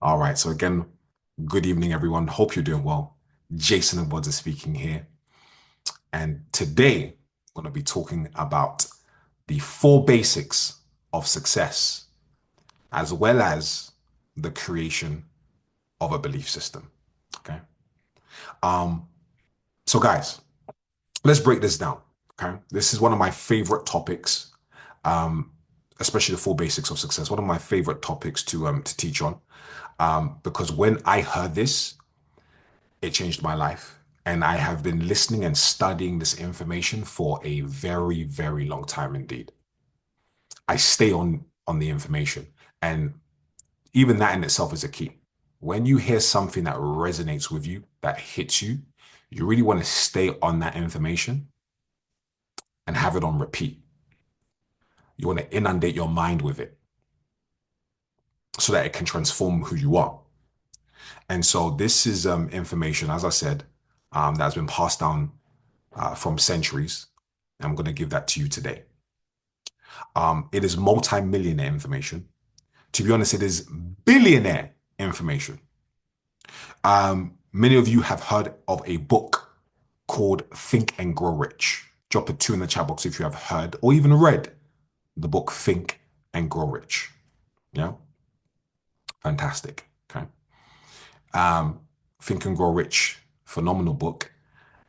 All right. So again, good evening, everyone. Hope you're doing well. Jason Abuds is speaking here. And today, I'm going to be talking about the four basics of success, as well as the creation of a belief system. Okay. Um, so guys, let's break this down. Okay. This is one of my favorite topics, um, especially the four basics of success. One of my favorite topics to teach on. Because when I heard this, it changed my life. And I have been listening and studying this information for a very, very long time indeed. I stay on the information. And even that in itself is a key. When you hear something that resonates with you, that hits you, you really want to stay on that information and have it on repeat. You want to inundate your mind with it so that it can transform who you are. And so this is information, as I said, that has been passed down from centuries. I'm going to give that to you today. It is multi-millionaire information. To be honest, it is billionaire information. Many of you have heard of a book called Think and Grow Rich. Drop a two in the chat box if you have heard or even read the book Think and Grow Rich. Yeah, fantastic. Okay. Think and Grow Rich, phenomenal book.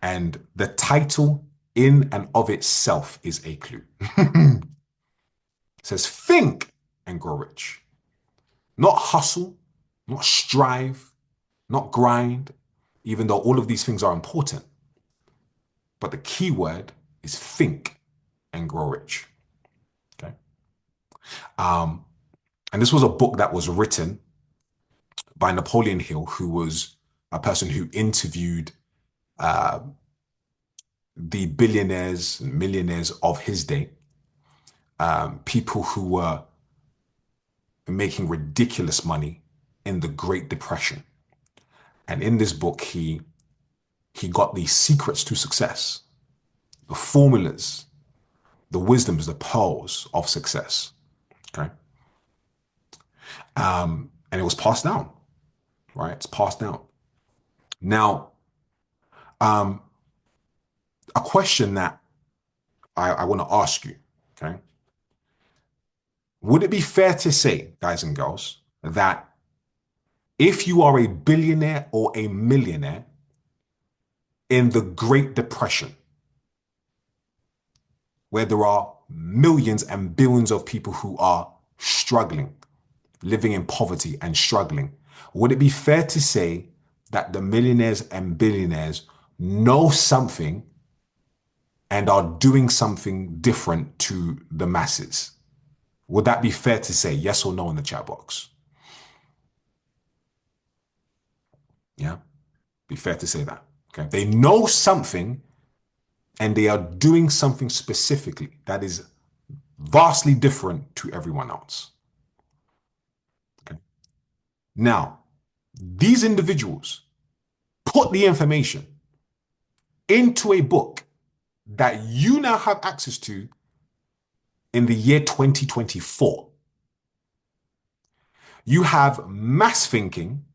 And the title in and of itself is a clue. It says think and grow rich. Not hustle, not strive, not grind, even though all of these things are important. But the key word is think and grow rich. Okay. Um, and this was a book that was written by Napoleon Hill, who was a person who interviewed uh, the billionaires and millionaires of his day, people who were making ridiculous money in the Great Depression. And in this book, he got the secrets to success, the formulas, the wisdoms, the pearls of success. Okay. And it was passed down, right? It's passed down. Now, a question that I want to ask you, okay? Would it be fair to say, guys and girls, that if you are a billionaire or a millionaire in the Great Depression, where there are millions and billions of people who are struggling, living in poverty and struggling, would it be fair to say that the millionaires and billionaires know something and are doing something different to the masses? Would that be fair to say, yes or no, in the chat box? Yeah, be fair to say that. Okay, they know something and they are doing something specifically that is vastly different to everyone else. Okay. Now, these individuals put the information into a book that you now have access to in the year 2024. You have mass thinking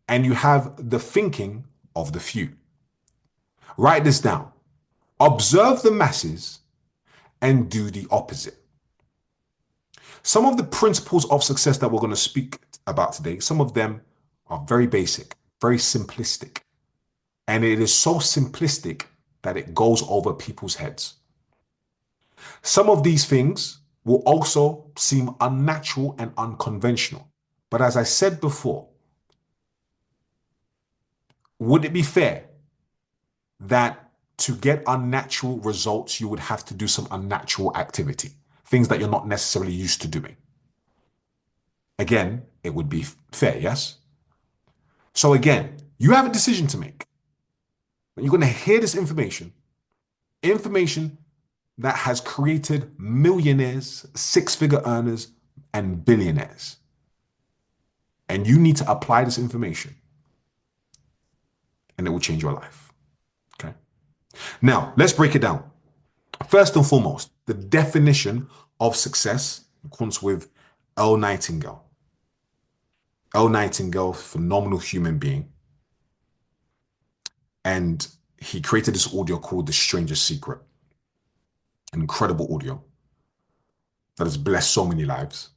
and you have the thinking of the few. Write this down. Observe the masses and do the opposite. Some of the principles of success that we're going to speak about today, some of them are very basic, very simplistic. And it is so simplistic that it goes over people's heads. Some of these things will also seem unnatural and unconventional. But as I said before, would it be fair that to get unnatural results, you would have to do some unnatural activity, things that you're not necessarily used to doing? Again, it would be fair, yes? So again, you have a decision to make. You're going to hear this information that has created millionaires, six-figure earners, and billionaires. And you need to apply this information, and it will change your life. Okay. Now, let's break it down. First and foremost, the definition of success, in accordance with Earl Nightingale. Elle Nightingale, phenomenal human being. And he created this audio called The Stranger's Secret. An incredible audio that has blessed so many lives.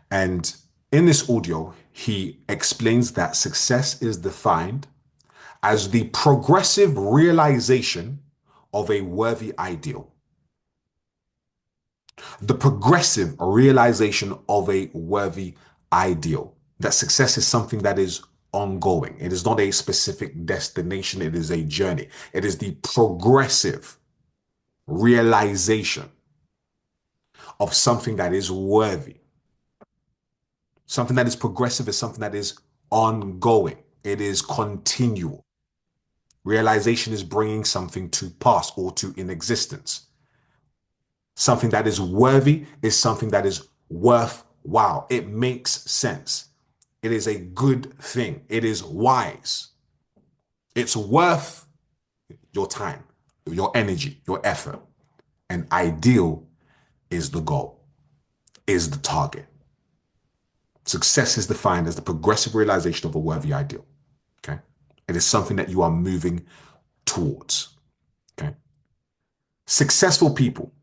And in this audio, he explains that success is defined as the progressive realization of a worthy ideal. The progressive realization of a worthy ideal. That success is something that is ongoing. It is not a specific destination, it is a journey. It is the progressive realization of something that is worthy. Something that is progressive is something that is ongoing. It is continual. Realization is bringing something to pass or to in existence. Something that is worthy is something that is worthwhile. It makes sense. It is a good thing. It is wise. It's worth your time, your energy, your effort. And ideal is the goal, is the target. Success is defined as the progressive realization of a worthy ideal. Okay. It is something that you are moving towards. Okay. Successful people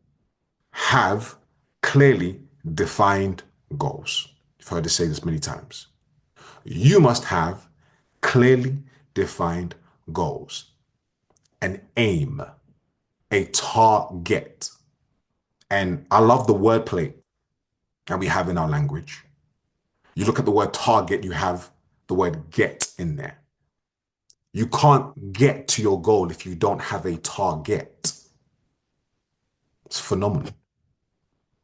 have clearly defined goals. You've heard us say this many times. You must have clearly defined goals, an aim, a target. And I love the wordplay that we have in our language. You look at the word target, you have the word get in there. You can't get to your goal if you don't have a target. It's phenomenal.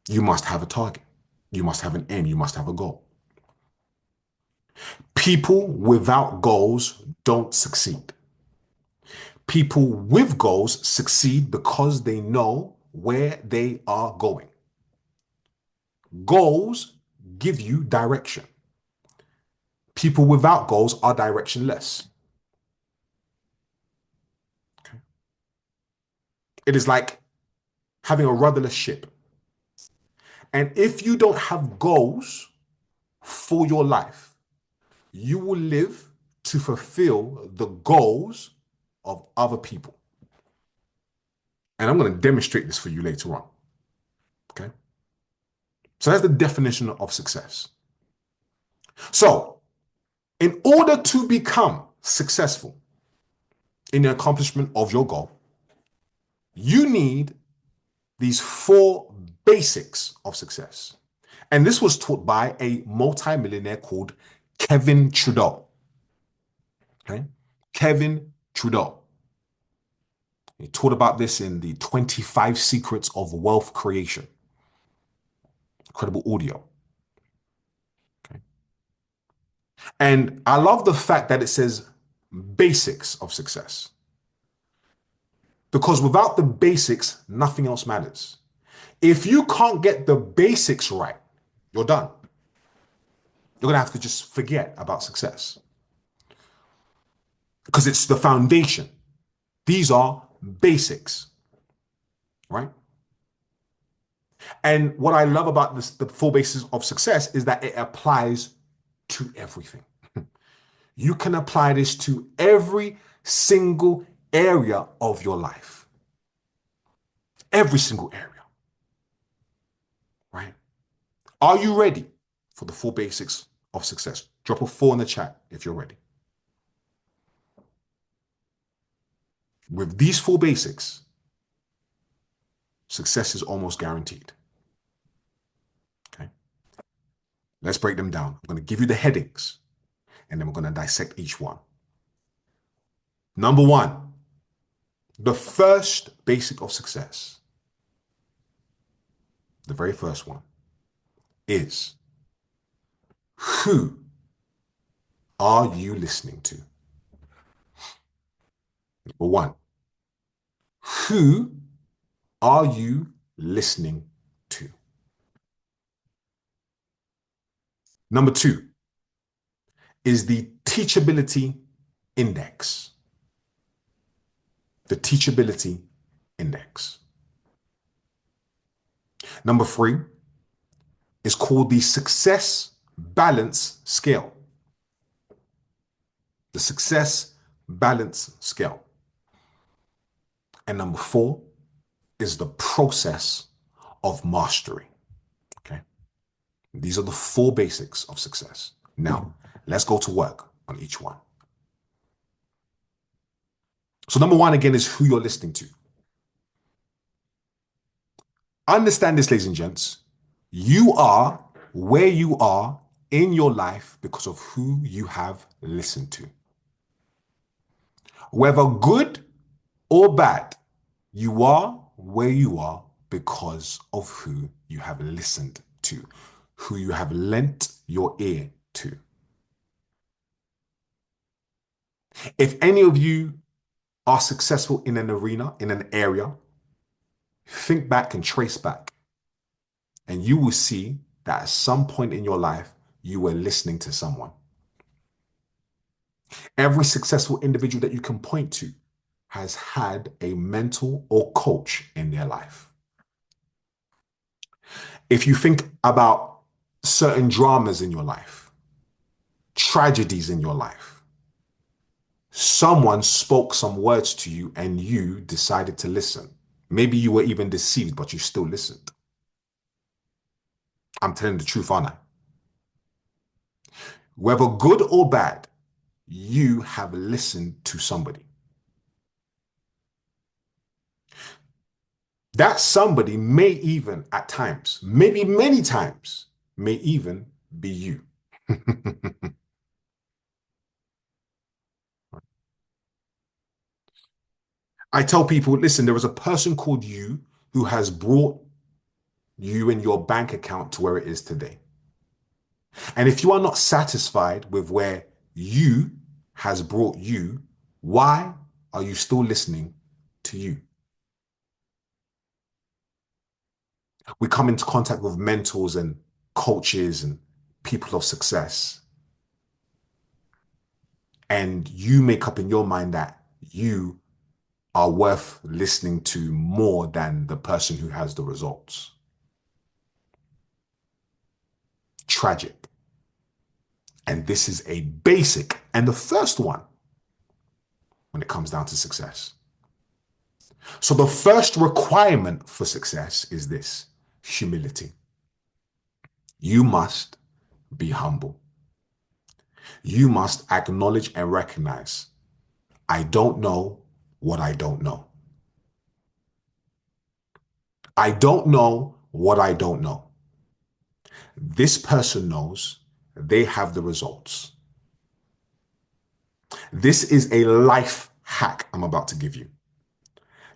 You must have a target. You must have an aim. You must have a goal. People without goals don't succeed. People with goals succeed because they know where they are going. Goals give you direction. People without goals are directionless. Okay. It is like having a rudderless ship. And if you don't have goals for your life, you will live to fulfill the goals of other people. And I'm going to demonstrate this for you later on. Okay. So that's the definition of success. So, in order to become successful in the accomplishment of your goal, you need these four basics of success. And this was taught by a multimillionaire called Kevin Trudeau. Okay? Kevin Trudeau. He taught about this in the 25 Secrets of Wealth Creation. Incredible audio. Okay? And I love the fact that it says basics of success. Because without the basics, nothing else matters. If you can't get the basics right, you're done. You're going to have to just forget about success. Because it's the foundation. These are basics, right? And what I love about this, the four bases of success is that it applies to everything. You can apply this to every single area of your life. Every single area, right? Are you ready for the four basics of success? Drop a 4 in the chat if you're ready. With these four basics, success is almost guaranteed. Okay. Let's break them down. I'm going to give you the headings and then we're going to dissect each one. Number one, the first basic of success, the very first one, is who are you listening to? Number one, who are you listening to? Number two is the teachability index. The teachability index. Number three is called the success balance scale. the success balance scale. And number 4 is the process of mastery. Okay. These are the 4 basics of success. Now, let's go to work on each one. So number 1, again, is who you're listening to. Understand this, ladies and gents. You are where you are in your life because of who you have listened to. Whether good or bad, you are where you are because of who you have listened to, who you have lent your ear to. If any of you are successful in an arena, in an area, think back and trace back, and you will see that at some point in your life, you were listening to someone. Every successful individual that you can point to has had a mentor or coach in their life. If you think about certain dramas in your life, tragedies in your life, someone spoke some words to you and you decided to listen. Maybe you were even deceived, but you still listened. I'm telling the truth, aren't I? Whether good or bad, you have listened to somebody. That somebody may even at times, maybe many times, may even be you. I tell people, listen, there is a person called you who has brought you and your bank account to where it is today. And if you are not satisfied with where you has brought you, why are you still listening to you? We come into contact with mentors and coaches and people of success. And you make up in your mind that you are worth listening to more than the person who has the results. Tragic. And this is a basic and the first one when it comes down to success. So the first requirement for success is this: humility. You must be humble. You must acknowledge and recognize, I don't know what I don't know. I don't know what I don't know. This person knows, they have the results. This is a life hack I'm about to give you.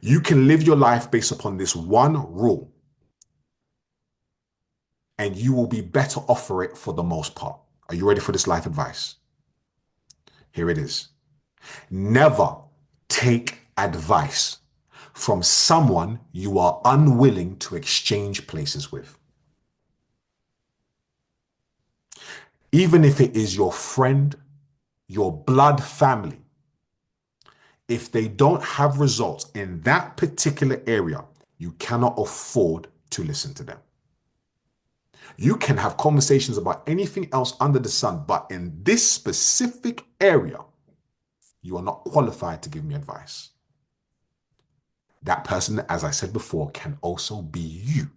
You can live your life based upon this one rule, and you will be better off for it for the most part. Are you ready for this life advice? Here it is. Never take advice from someone you are unwilling to exchange places with. Even if it is your friend, your blood family, if they don't have results in that particular area, you cannot afford to listen to them. You can have conversations about anything else under the sun, but in this specific area, you are not qualified to give me advice. That person, as I said before, can also be you.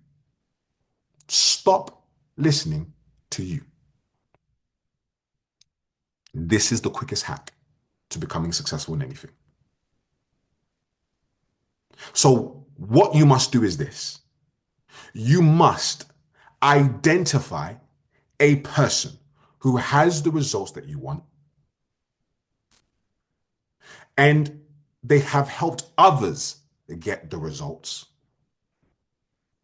Stop listening to you. This is the quickest hack to becoming successful in anything. So what you must do is this. You must identify a person who has the results that you want, and they have helped others get the results,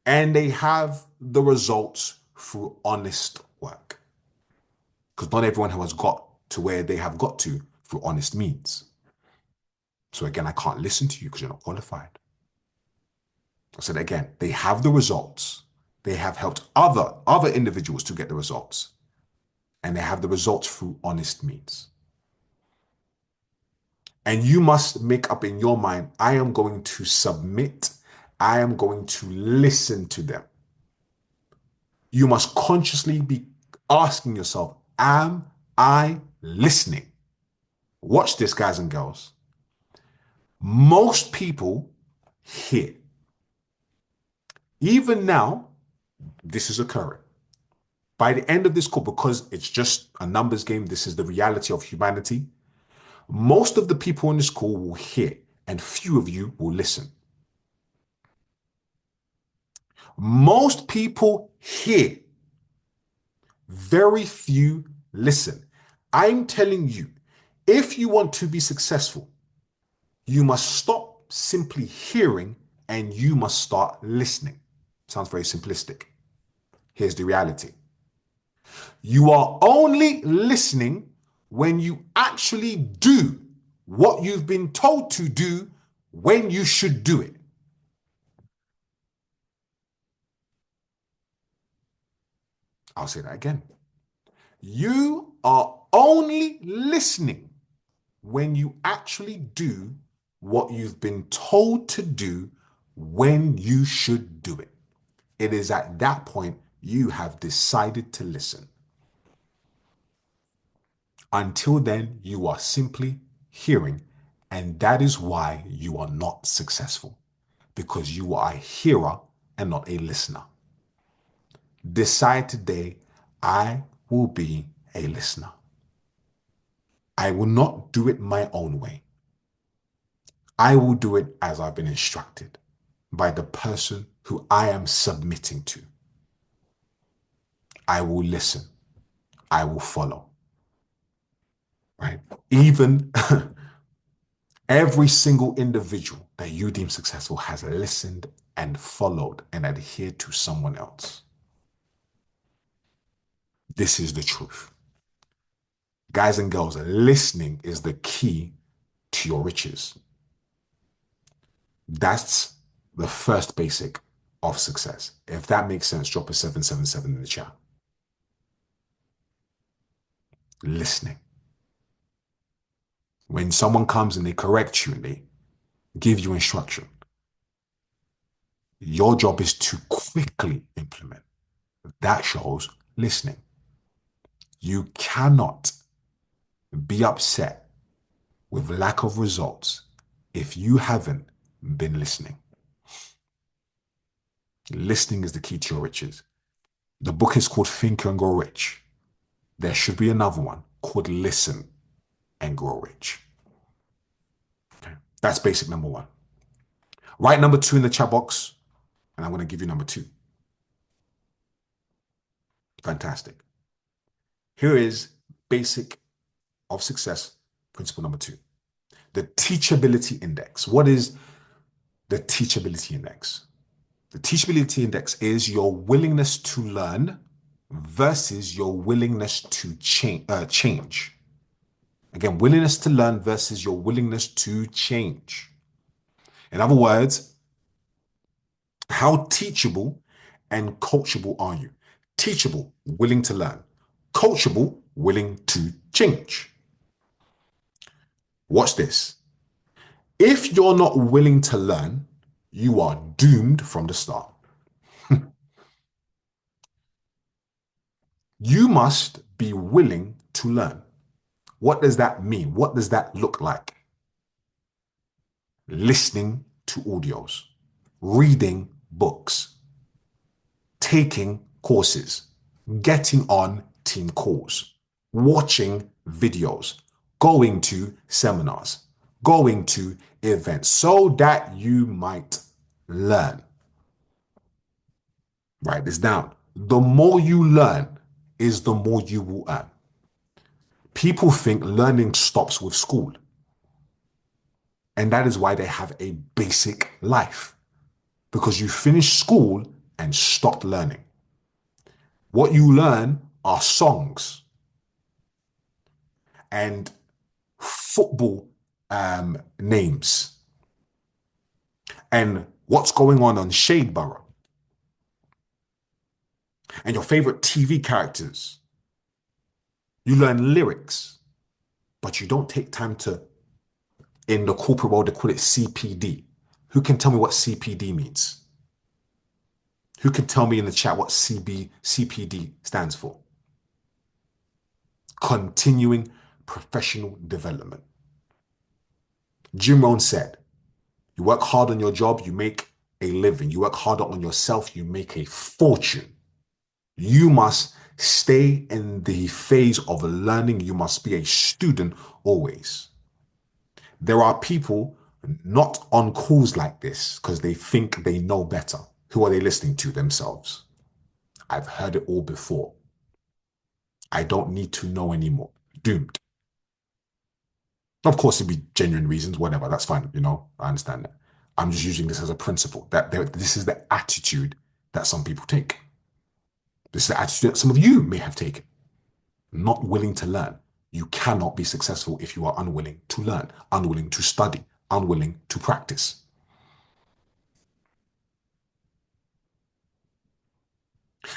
and they have the results through honest work. Because not everyone has got to where they have got to through honest means. So again, I can't listen to you because you're not qualified. I said again, they have the results. They have helped other individuals to get the results. And they have the results through honest means. And you must make up in your mind, I am going to submit. I am going to listen to them. You must consciously be asking yourself, am I listening? Watch this, guys and girls. Most people hear. Even now, this is occurring. By the end of this call, because it's just a numbers game, this is the reality of humanity. Most of the people on this call will hear, and few of you will listen. Most people hear, very few listen. I'm telling you, if you want to be successful, you must stop simply hearing and you must start listening. Sounds very simplistic. Here's the reality. You are only listening when you actually do what you've been told to do when you should do it. I'll say that again. You are only listening when you actually do what you've been told to do when you should do it. It is at that point you have decided to listen. Until then, you are simply hearing, and that is why you are not successful, because you are a hearer and not a listener. Decide today, I will be a listener. I will not do it my own way. I will do it as I've been instructed by the person who I am submitting to. I will listen. I will follow. Right? Even every single individual that you deem successful has listened and followed and adhered to someone else. This is the truth. Guys and girls, listening is the key to your riches. That's the first basic of success. If that makes sense, drop a 777 in the chat. Listening. When someone comes and they correct you and they give you instruction, your job is to quickly implement. That shows listening. You cannot be upset with lack of results if you haven't been listening. Listening is the key to your riches. The book is called Think and Grow Rich. There should be another one called Listen and Grow Rich. Okay. That's basic number one. Write number two in the chat box, and I'm going to give you number two. Fantastic. Here is basic of success, principle number two. The teachability index. What is the teachability index? The teachability index is your willingness to learn versus your willingness to change. Again, willingness to learn versus your willingness to change. In other words, how teachable and coachable are you? Teachable, willing to learn. Coachable, willing to change. Watch this. If you're not willing to learn, you are doomed from the start. You must be willing to learn. What does that mean? What does that look like? Listening to audios, reading books, taking courses, getting on team calls, watching videos, going to seminars, going to events so that you might learn. Write this down. The more you learn is the more you will earn. People think learning stops with school. And that is why they have a basic life. Because you finish school and stop learning. What you learn are songs and football names and what's going on Shadeborough and your favorite TV characters. You learn lyrics, but you don't take time to, in the corporate world, they call it CPD. Who can tell me what CPD means? Who can tell me in the chat what CPD stands for? Continuing professional development. Jim Rohn said, you work hard on your job, you make a living. You work harder on yourself, you make a fortune. You must stay in the phase of learning. You must be a student always. There are people not on calls like this because they think they know better. Who are they listening to? Themselves. I've heard it all before. I don't need to know anymore. Doomed. Of course, it'd be genuine reasons, whatever. That's fine. I understand that. I'm just using this as a principle that this is the attitude that some people take. This is the attitude that some of you may have taken. Not willing to learn. You cannot be successful if you are unwilling to learn, unwilling to study, unwilling to practice.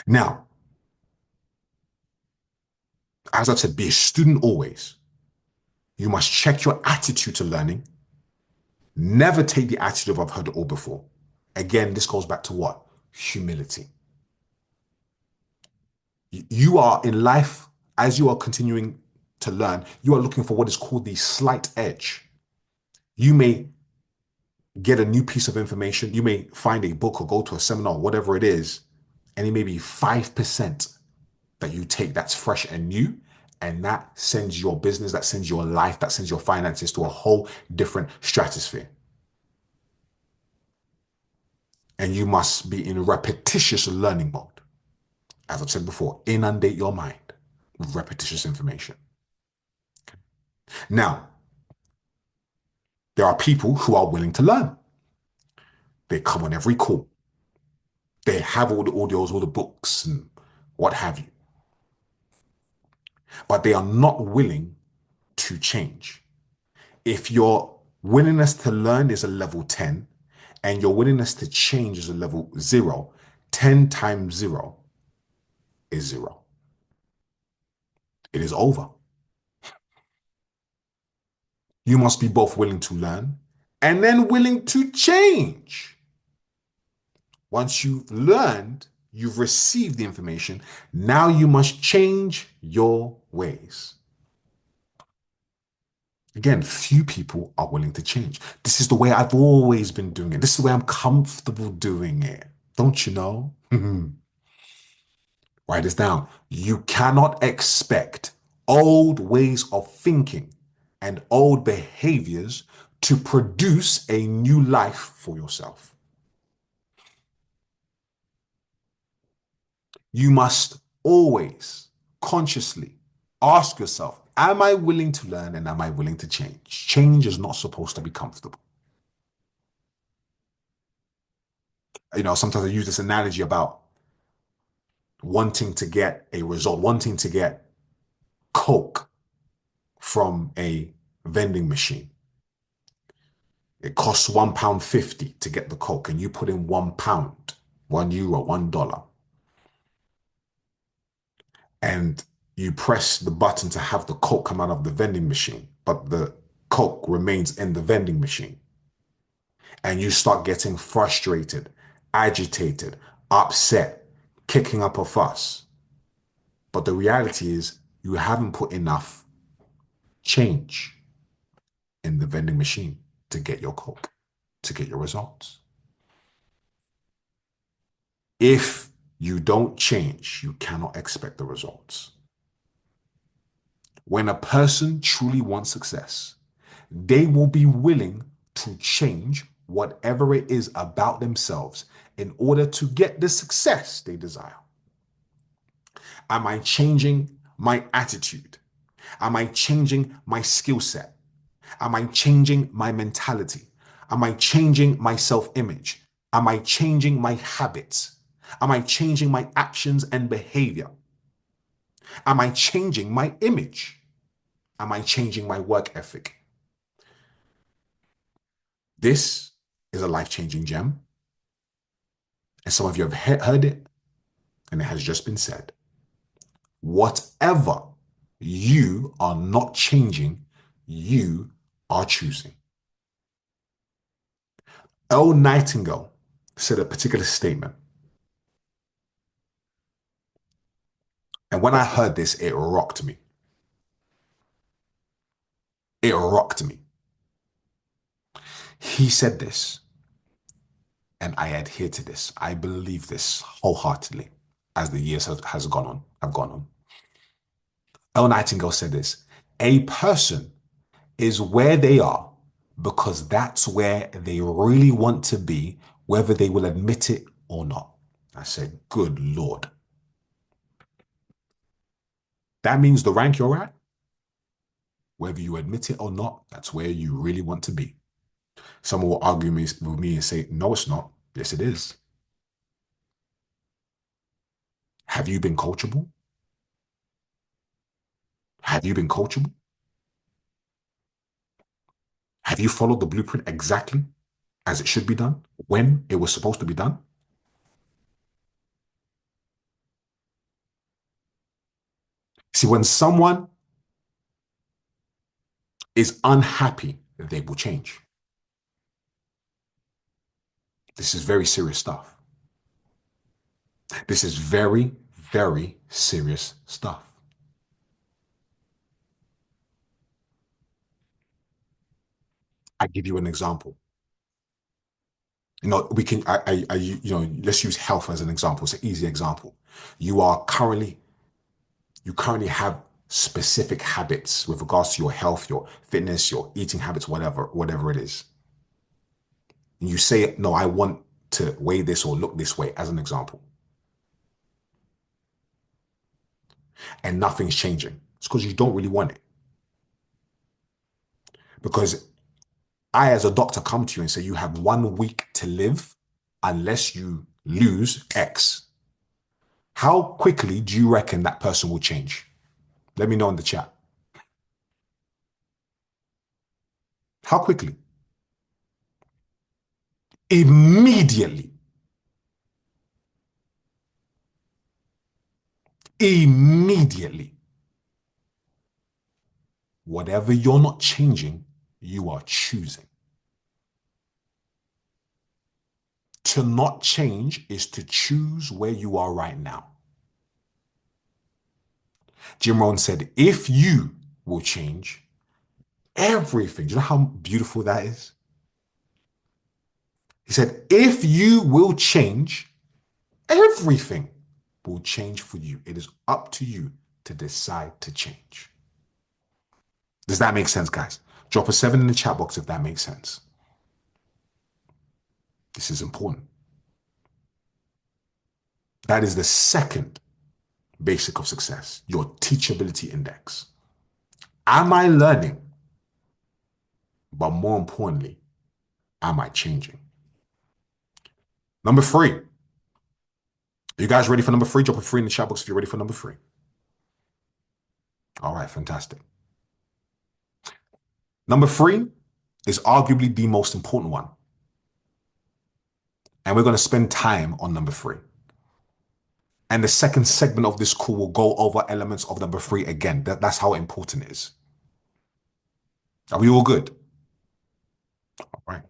Now, as I've said, be a student always. You must check your attitude to learning. Never take the attitude of I've heard it all before. Again, this goes back to what? Humility. You are in life, as you are continuing to learn, you are looking for what is called the slight edge. You may get a new piece of information. You may find a book or go to a seminar, whatever it is, and it may be 5% that you take that's fresh and new. And that sends your business, that sends your life, that sends your finances to a whole different stratosphere. And you must be in repetitious learning mode. As I've said before, inundate your mind with repetitious information. Now, there are people who are willing to learn. They come on every call. They have all the audios, all the books, and what have you. But they are not willing to change. If your willingness to learn is a level 10 and your willingness to change is a level 0, 10 times 0 is 0. It is over. You must be both willing to learn and then willing to change. Once you've learned, you've received the information, now you must change your ways. Again, few people are willing to change. This is the way I've always been doing it. This is the way I'm comfortable doing it. Don't you know? Write this down. You cannot expect old ways of thinking and old behaviors to produce a new life for yourself. You must always consciously ask yourself, am I willing to learn and am I willing to change? Change is not supposed to be comfortable. Sometimes I use this analogy about wanting to get a result, wanting to get Coke from a vending machine. It costs £1.50 to get the Coke, and you put in £1, €1, $1, and you press the button to have the Coke come out of the vending machine, but the Coke remains in the vending machine. And you start getting frustrated, agitated, upset, kicking up a fuss. But the reality is you haven't put enough change in the vending machine to get your Coke, to get your results. If you don't change, you cannot expect the results. When a person truly wants success, they will be willing to change whatever it is about themselves in order to get the success they desire. Am I changing my attitude? Am I changing my skill set? Am I changing my mentality? Am I changing my self-image? Am I changing my habits? Am I changing my actions and behavior? Am I changing my image? Am I changing my work ethic? This is a life-changing gem. And some of you have heard it, and it has just been said. Whatever you are not changing, you are choosing. Earl Nightingale said a particular statement. And when I heard this, it rocked me. It rocked me. He said this, and I adhere to this. I believe this wholeheartedly as the years have gone on. Earl Nightingale said this: a person is where they are because that's where they really want to be, whether they will admit it or not. I said, good Lord. That means the rank you're at, whether you admit it or not, that's where you really want to be. Someone will argue with me and say, no, it's not. Yes, it is. Have you been coachable? Have you been coachable? Have you followed the blueprint exactly as it should be done, when it was supposed to be done? See, when someone is unhappy, they will change. This is very serious stuff. This is very, very serious stuff. I give you an example. We can, let's use health as an example. It's an easy example. You currently have specific habits with regards to your health, your fitness, your eating habits, whatever it is. And you say, no, I want to weigh this or look this way, as an example. And nothing's changing. It's because you don't really want it. Because I, as a doctor, come to you and say, you have 1 week to live unless you lose X. How quickly do you reckon that person will change? Let me know in the chat. How quickly? Immediately. Immediately. Whatever you're not changing, you are choosing. To not change is to choose where you are right now. Jim Rohn said, if you will change everything, do you know how beautiful that is? He said, if you will change, everything will change for you. It is up to you to decide to change. Does that make sense, guys? Drop a 7 in the chat box if that makes sense. This is important. That is the second basic of success, your teachability index. Am I learning? But more importantly, am I changing? Number 3. Are you guys ready for number 3? Drop a 3 in the chat box if you're ready for number 3. All right, fantastic. Number 3 is arguably the most important one. And we're going to spend time on number 3. And the second segment of this call will go over elements of number 3 again. That's how important it is. Are we all good? All right.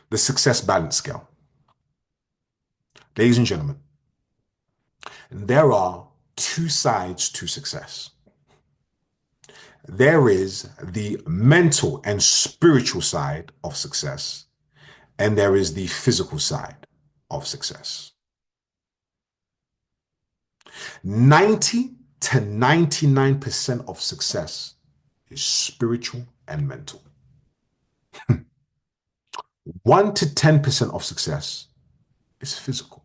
The success balance scale. Ladies and gentlemen, there are 2 sides to success. There is the mental and spiritual side of success, and there is the physical side of success. 90 to 99% of success is spiritual and mental. 1 to 10% of success is physical.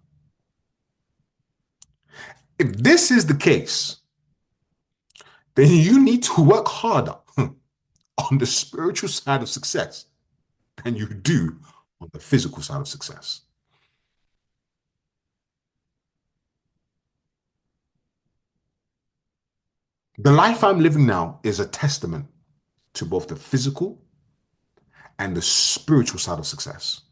If this is the case, then you need to work harder on the spiritual side of success than you do on the physical side of success. The life I'm living now is a testament to both the physical and the spiritual side of success.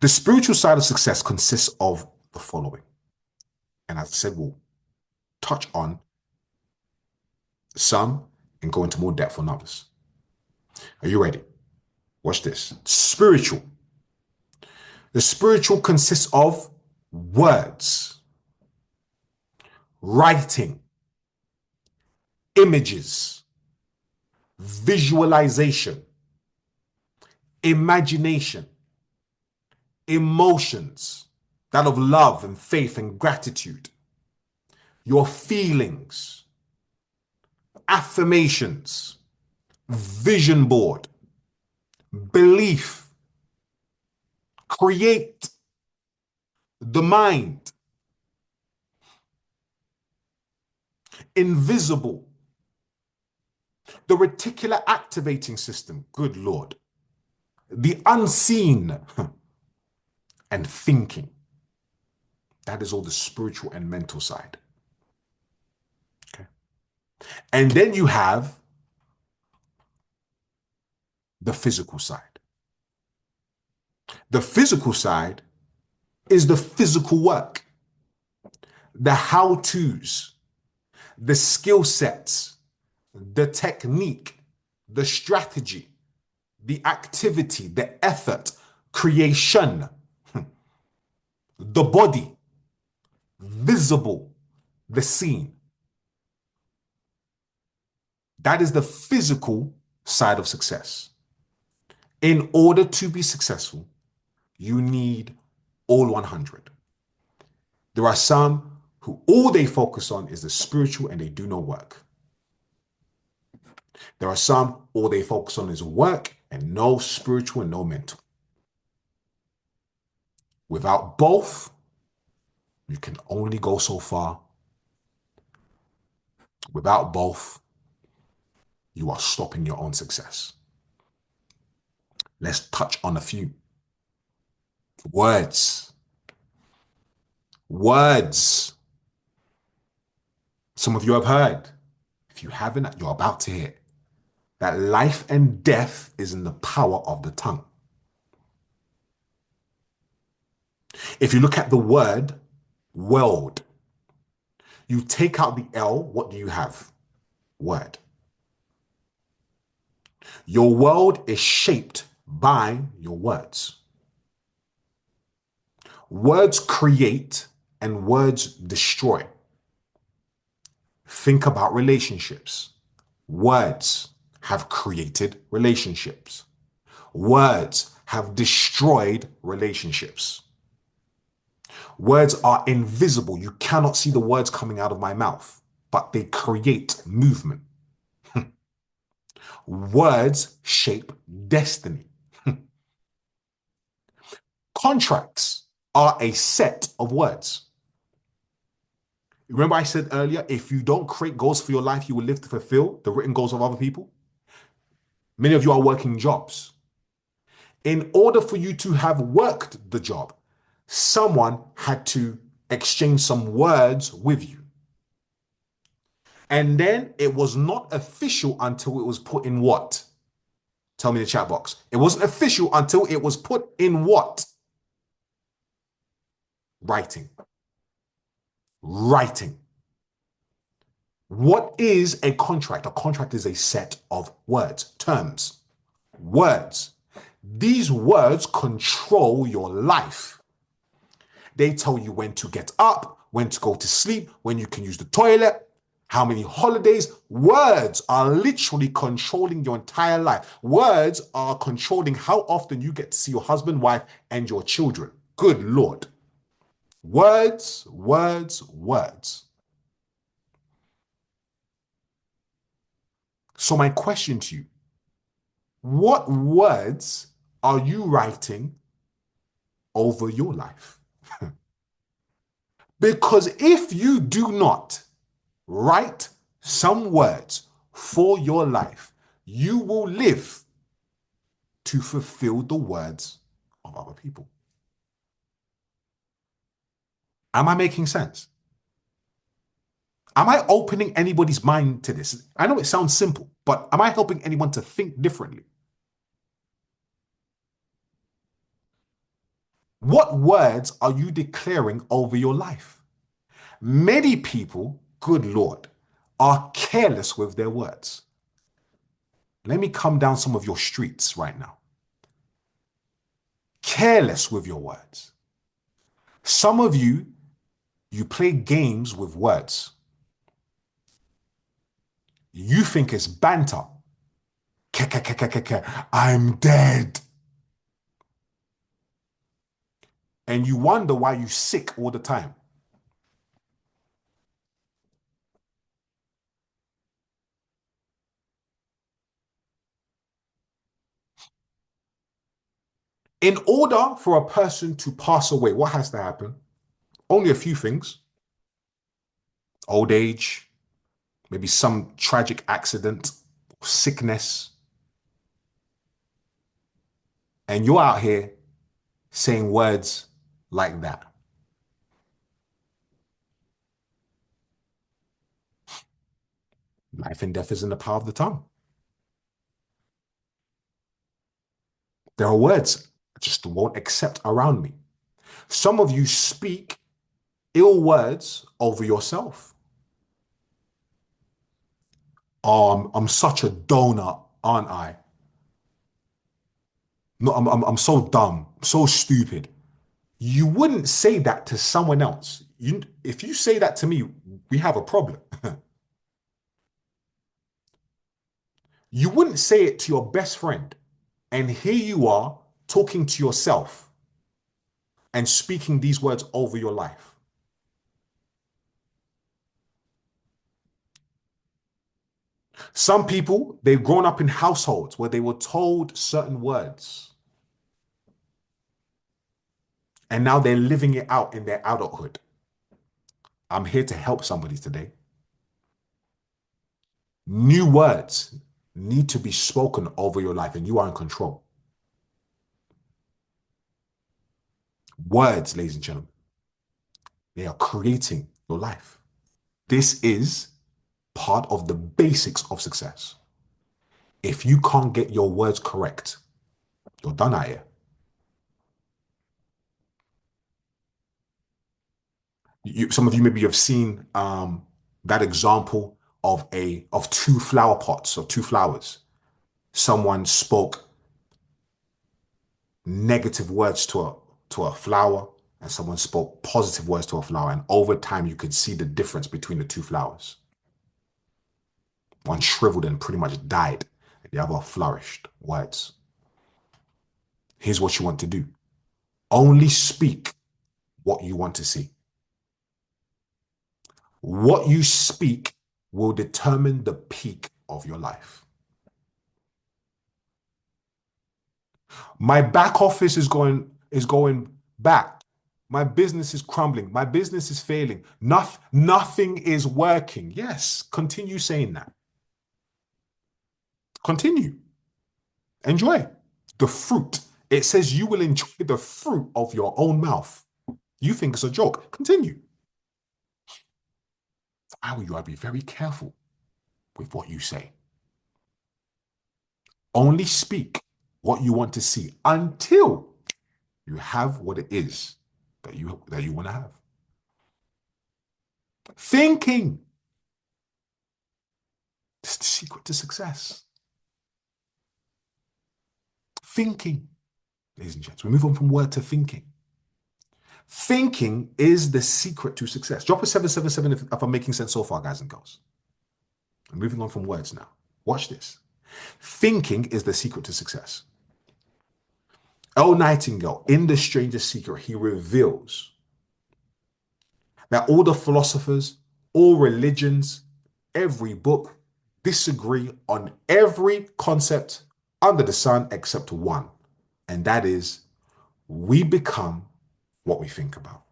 The spiritual side of success consists of the following. And as I said, we'll touch on some and go into more depth on others. Are you ready? Watch this. Spiritual. The spiritual consists of words, writing, images, visualization, imagination, emotions, that of love and faith and gratitude, your feelings, affirmations, vision board, belief, create, the mind, invisible, the reticular activating system, good Lord, the unseen, and thinking. That is all the spiritual and mental side. Okay. And then you have the physical side. The physical side is the physical work, the how-tos, the skill sets, the technique, the strategy, the activity, the effort, creation, the body, visible, the seen. That is the physical side of success. In order to be successful, you need all 100. There are some who all they focus on is the spiritual and they do no work. There are some all they focus on is work and no spiritual and no mental. Without both, you can only go so far. Without both, you are stopping your own success. Let's touch on a few. Words. Words. Some of you have heard. If you haven't, you're about to hear that life and death is in the power of the tongue. If you look at the word world, you take out the L, what do you have? Word. Your world is shaped by your words. Words create and words destroy. Think about relationships. Words have created relationships. Words have destroyed relationships. Words are invisible. You cannot see the words coming out of my mouth, but they create movement. Words shape destiny. Contracts are a set of words. Remember I said earlier, if you don't create goals for your life, you will live to fulfill the written goals of other people. Many of you are working jobs. In order for you to have worked the job, someone had to exchange some words with you. And then it was not official until it was put in what? Tell me in the chat box. It wasn't official until it was put in what? Writing. Writing. What is a contract? A contract is a set of words, terms, words. These words control your life. They tell you when to get up, when to go to sleep, when you can use the toilet, how many holidays. Words are literally controlling your entire life. Words are controlling how often you get to see your husband, wife, and your children. Good Lord. Words, words, words. So my question to you, what words are you writing over your life? Because if you do not write some words for your life, you will live to fulfill the words of other people. Am I making sense? Am I opening anybody's mind to this? I know it sounds simple, but am I helping anyone to think differently? What words are you declaring over your life? Many people, good Lord, are careless with their words. Let me come down some of your streets right now. Careless with your words. Some of you, you play games with words. You think it's banter. I'm dead. And you wonder why you're sick all the time. In order for a person to pass away, what has to happen? Only a few things. Old age, maybe some tragic accident, sickness. And you're out here saying words like that. Life and death is in the power of the tongue. There are words I just won't accept around me. Some of you speak ill words over yourself. I'm such a donut, aren't I? No, I'm so dumb, so stupid. You wouldn't say that to someone else. If you say that to me, we have a problem. You wouldn't say it to your best friend. And here you are talking to yourself and speaking these words over your life. Some people, they've grown up in households where they were told certain words, and now they're living it out in their adulthood. I'm here to help somebody today. New words need to be spoken over your life, and you are in control. Words, ladies and gentlemen, they are creating your life. This is part of the basics of success. If you can't get your words correct, you're done out here. Some of you maybe have seen that example of two flower pots or two flowers. Someone spoke negative words to a flower, and someone spoke positive words to a flower. And over time, you could see the difference between the two flowers. One shriveled and pretty much died, and the other flourished. Words. Here's what you want to do. Only speak what you want to see. What you speak will determine the peak of your life. My back office is going back. My business is crumbling. My business is failing. Nothing is working. Yes, continue saying that. Continue. Enjoy the fruit. It says you will enjoy the fruit of your own mouth. You think it's a joke. Continue. How you gotta be very careful with what you say. Only speak what you want to see until you have what it is that you want to have. Thinking. It's the secret to success. Thinking, ladies and gents. We move on from word to thinking. Thinking is the secret to success. Drop a 777 if I'm making sense so far, guys and girls. I'm moving on from words now. Watch this. Thinking is the secret to success. Earl Nightingale, in The Stranger's Secret, he reveals that all the philosophers, all religions, every book disagree on every concept under the sun except one. And that is, we become what we think about.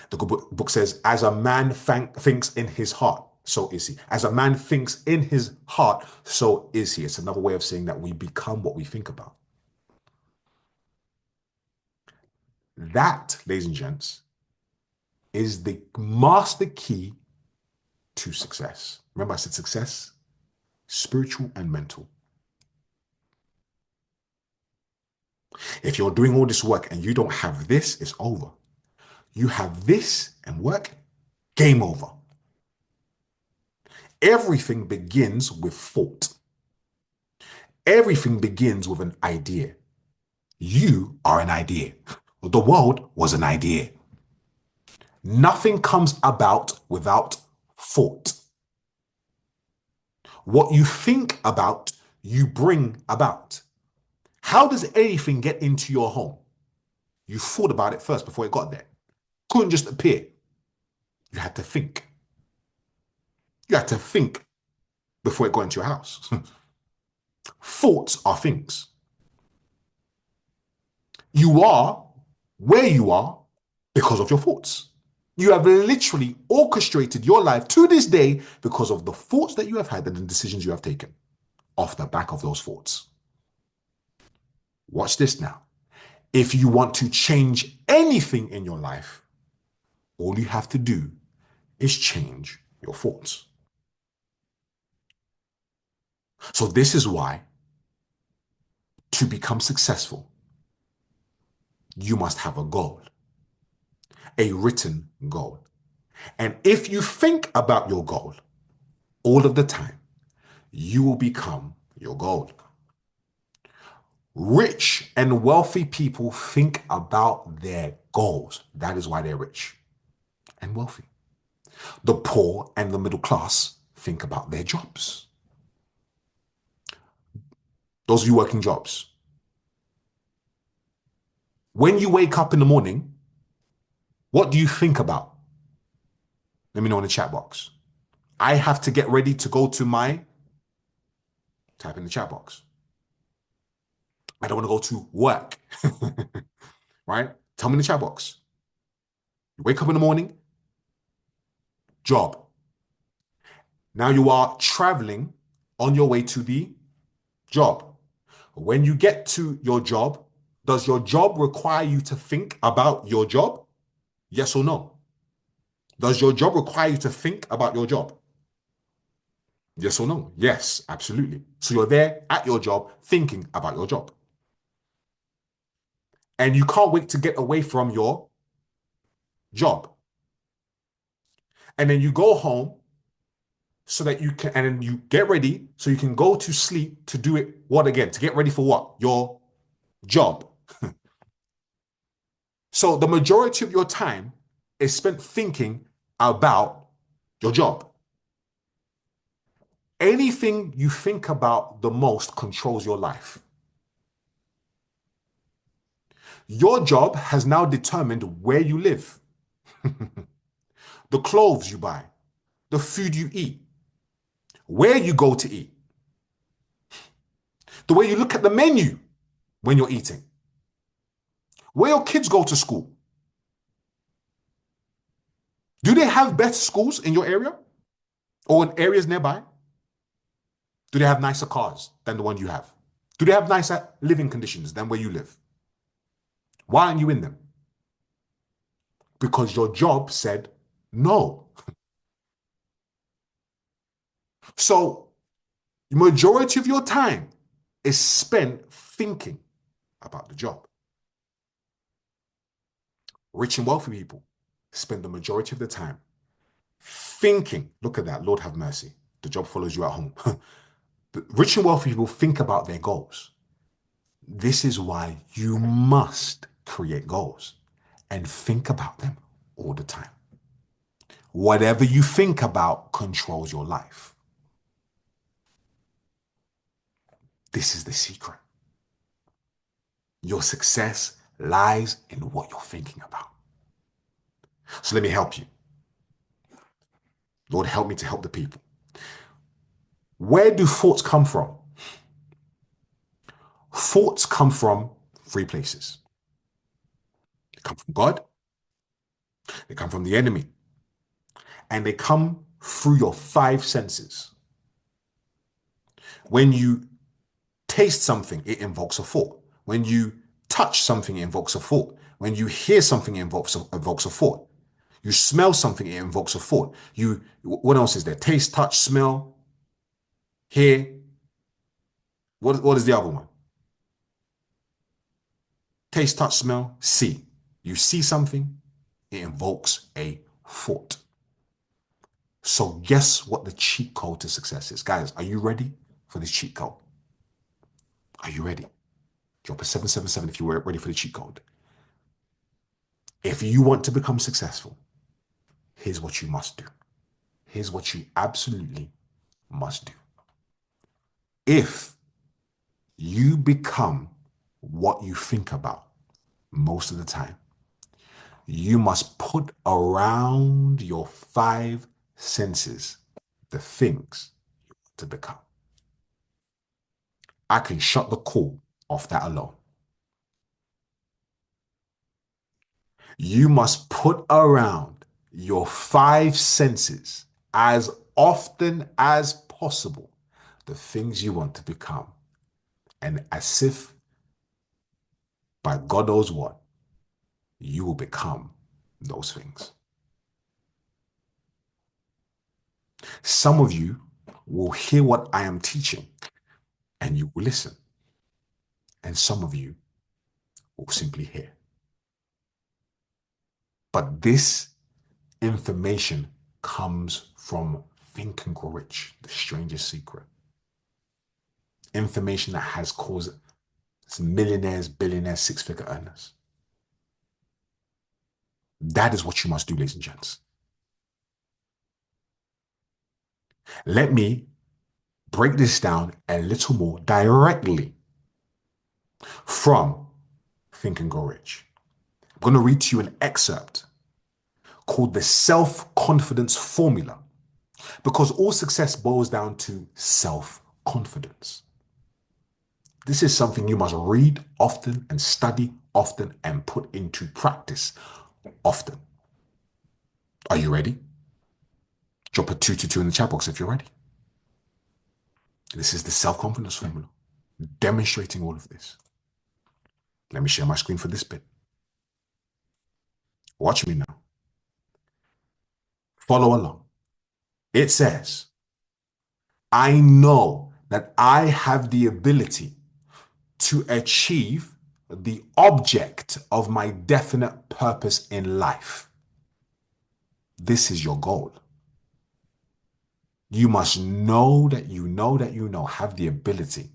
The book says, as a man thinks in his heart, so is he. As a man thinks in his heart, so is he. It's another way of saying that we become what we think about. That, ladies and gents, is the master key to success. Remember, I said success, spiritual and mental. If you're doing all this work and you don't have this, it's over. You have this and work, game over. Everything begins with thought. Everything begins with an idea. You are an idea. The world was an idea. Nothing comes about without thought. What you think about, you bring about. How does anything get into your home? You thought about it first before it got there. Couldn't just appear. You had to think. You had to think before it got into your house. Thoughts are things. You are where you are because of your thoughts. You have literally orchestrated your life to this day because of the thoughts that you have had and the decisions you have taken off the back of those thoughts. Watch this now. If you want to change anything in your life, all you have to do is change your thoughts. So this is why to become successful, you must have a goal, a written goal. And if you think about your goal all of the time, you will become your goal. Rich and wealthy people think about their goals. That is why they're rich and wealthy. The poor and the middle class think about their jobs. Those of you working jobs. When you wake up in the morning, what do you think about? Let me know in the chat box. I have to get ready to go to type in the chat box. I don't want to go to work, right? Tell me in the chat box. You wake up in the morning, job. Now you are traveling on your way to the job. When you get to your job, does your job require you to think about your job? Yes or no? Does your job require you to think about your job? Yes or no? Yes, absolutely. So you're there at your job thinking about your job. And you can't wait to get away from your job. And then you go home so that you can, and then you get ready so you can go to sleep to do it. What again? To get ready for what? Your job. So the majority of your time is spent thinking about your job. Anything you think about the most controls your life. Your job has now determined where you live, the clothes you buy, the food you eat, where you go to eat, the way you look at the menu when you're eating, where your kids go to school. Do they have better schools in your area or in areas nearby? Do they have nicer cars than the one you have? Do they have nicer living conditions than where you live? Why aren't you in them? Because your job said no. So the majority of your time is spent thinking about the job. Rich and wealthy people spend the majority of the time thinking. Look at that. Lord have mercy. The job follows you at home. Rich and wealthy people think about their goals. This is why you must create goals and think about them all the time. Whatever you think about controls your life. This is the secret. Your success lies in what you're thinking about. So let me help you. Lord, help me to help the people. Where do thoughts come from? Thoughts come from three places. They come from God, they come from the enemy, and they come through your five senses. When you taste something, it invokes a thought. When you touch something, it invokes a thought. When you hear something, it invokes a thought. You smell something, it invokes a thought. What else is there? Taste, touch, smell, hear. What is the other one? Taste, touch, smell, see. You see something, it invokes a thought. So guess what the cheat code to success is? Guys, are you ready for this cheat code? Are you ready? Drop a 777 if you're ready for the cheat code. If you want to become successful, here's what you must do. Here's what you absolutely must do. If you become what you think about most of the time, you must put around your five senses the things you want to become. I can shut the call off that alone. You must put around your five senses as often as possible the things you want to become. And as if by God knows what, you will become those things. Some of you will hear what I am teaching and you will listen. And some of you will simply hear. But this information comes from Think and Grow Rich, the strangest secret. Information that has caused millionaires, billionaires, six-figure earners. That is what you must do, ladies and gents. Let me break this down a little more directly from Think and Grow Rich. I'm going to read to you an excerpt called the Self-Confidence Formula, because all success boils down to self-confidence. This is something you must read often and study often and put into practice often. Are you ready? Drop a 222 in the chat box if you're ready. This is the self-confidence formula, demonstrating all of this. Let me share my screen for this bit. Watch me now. Follow along. It says, I know that I have the ability to achieve the object of my definite purpose in life. This is your goal. You must know that you know that you know, have the ability.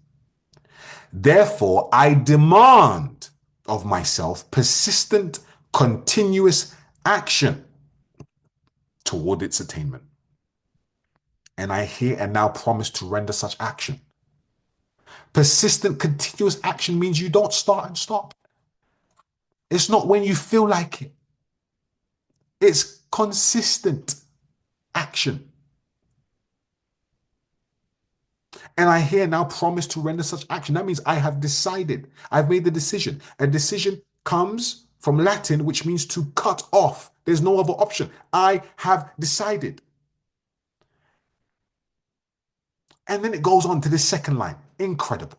Therefore, I demand of myself persistent, continuous action toward its attainment. And I here and now promise to render such action. Persistent, continuous action means you don't start and stop. It's not when you feel like it. It's consistent action. And I here now promise to render such action. That means I have decided. I've made the decision. A decision comes from Latin, which means to cut off. There's no other option. I have decided. And then it goes on to the second line. Incredible.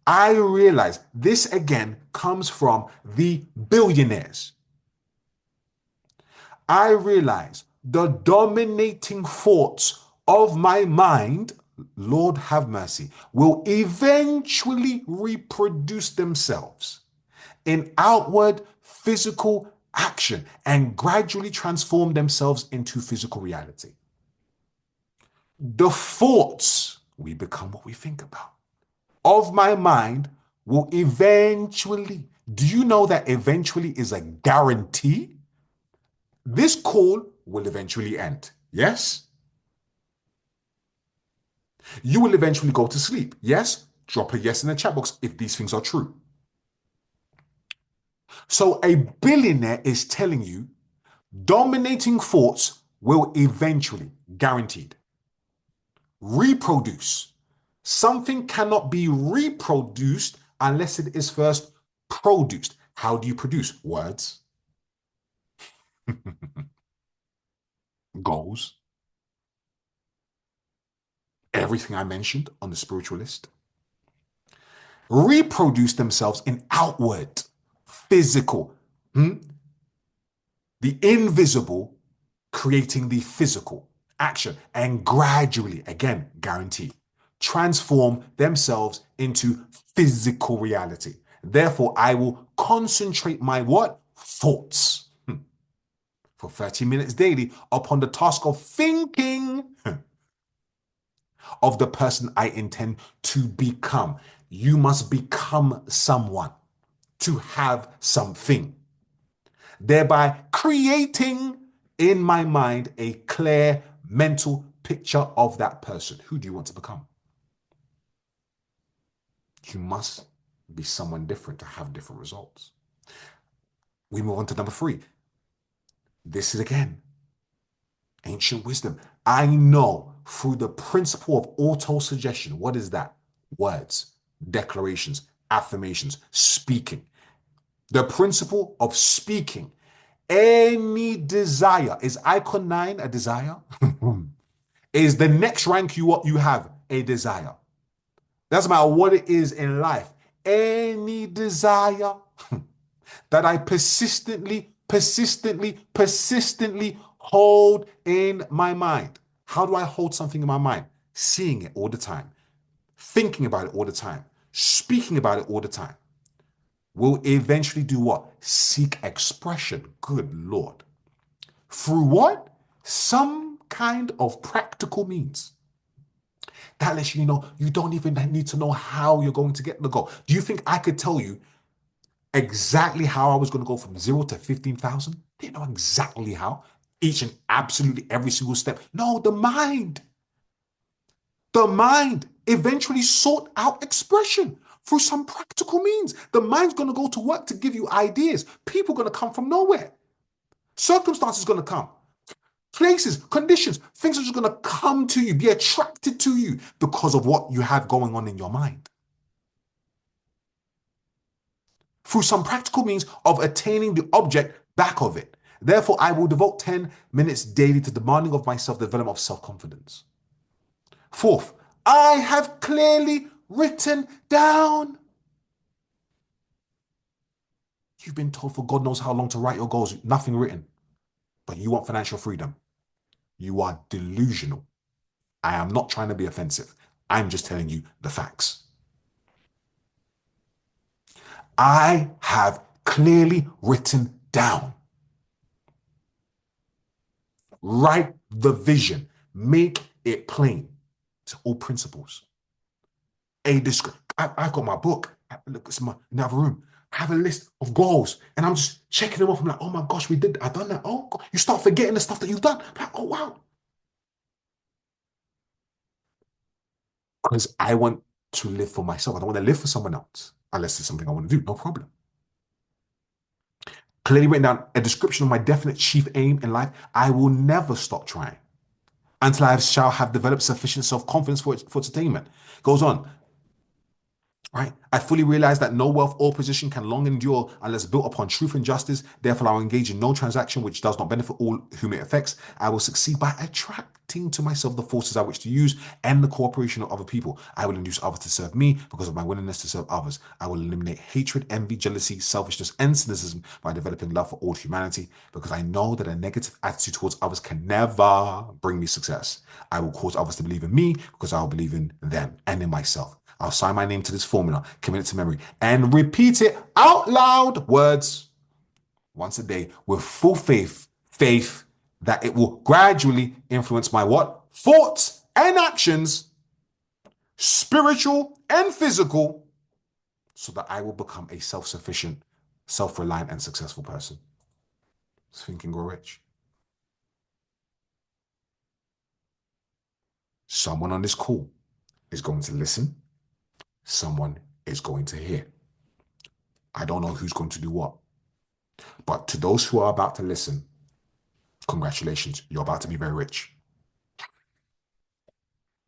I realize this again comes from the billionaires. I realize the dominating thoughts of my mind, Lord have mercy, will eventually reproduce themselves in outward physical action and gradually transform themselves into physical reality. The thoughts, we become what we think about, of my mind will eventually, do you know that eventually is a guarantee? This call will eventually end. Yes? You will eventually go to sleep. Yes? Drop a yes in the chat box if these things are true. So a billionaire is telling you dominating thoughts will eventually, guaranteed, reproduce. Something cannot be reproduced unless it is first produced. How do you produce? Words, goals, everything I mentioned on the spiritual list. Reproduce themselves in outward, physical. The invisible creating the physical action and gradually, again, guaranteed, transform themselves into physical reality. Therefore, I will concentrate my what? Thoughts for 30 minutes daily upon the task of thinking of the person I intend to become. You must become someone to have something, thereby creating in my mind a clear mental picture of that person. Who do you want to become? You must be someone different to have different results. We move on to number three. This is again ancient wisdom. I know through the principle of auto-suggestion. What is that? Words, declarations, affirmations, speaking. The principle of speaking. Any desire. Is icon 9 a desire? Is the next rank you have a desire? Doesn't matter what it is in life. Any desire that I persistently hold in my mind. How do I hold something in my mind? Seeing it all the time, thinking about it all the time, speaking about it all the time. Will eventually do what? Seek expression. Good Lord. Through what? Some kind of practical means. That lets you know you don't even need to know how you're going to get the goal. Do you think I could tell you exactly how I was going to go from 0 to 15,000? Didn't know exactly how. Each and absolutely every single step. No, the mind eventually sought out expression through some practical means. The mind's going to go to work to give you ideas. People are going to come from nowhere. Circumstances are going to come. Places, conditions, things are just going to come to you, be attracted to you because of what you have going on in your mind. Through some practical means of attaining the object back of it. Therefore, I will devote 10 minutes daily to demanding of myself the development of self-confidence. Fourth, I have clearly written down. You've been told for God knows how long to write your goals, nothing written. But you want financial freedom. You are delusional. I am not trying to be offensive. I'm just telling you the facts. I have clearly written down. Write the vision. Make it plain. It's all principles. I've got my book. Look, it's in the other room. I have a list of goals and I'm just checking them off. I'm like, oh my gosh, I've done that. Oh, God. You start forgetting the stuff that you've done. I'm like, oh, wow. Because I want to live for myself. I don't want to live for someone else unless it's something I want to do. No problem. Clearly written down a description of my definite chief aim in life. I will never stop trying until I shall have developed sufficient self-confidence for its attainment. Goes on. Right? I fully realize that no wealth or position can long endure unless built upon truth and justice. Therefore, I will engage in no transaction which does not benefit all whom it affects. I will succeed by attracting to myself the forces I wish to use and the cooperation of other people. I will induce others to serve me because of my willingness to serve others. I will eliminate hatred, envy, jealousy, selfishness, and cynicism by developing love for all humanity because I know that a negative attitude towards others can never bring me success. I will cause others to believe in me because I will believe in them and in myself. I'll sign my name to this formula, commit it to memory, and repeat it out loud, words, once a day with full faith that it will gradually influence my what? Thoughts and actions, spiritual and physical, so that I will become a self-sufficient, self-reliant, and successful person. Think and Grow Rich. Someone on this call is going to listen. Someone is going to hear. I don't know who's going to do what. But to those who are about to listen, congratulations, you're about to be very rich.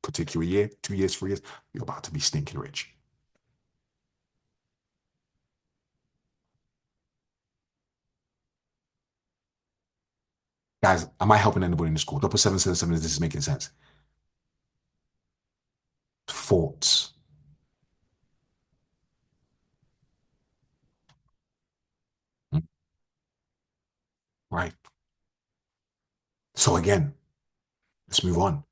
Could take you a year, 2 years, 3 years, you're about to be stinking rich. Guys, am I helping anybody in the school? Double 777, this is making sense. Thoughts. Right. So again, let's move on.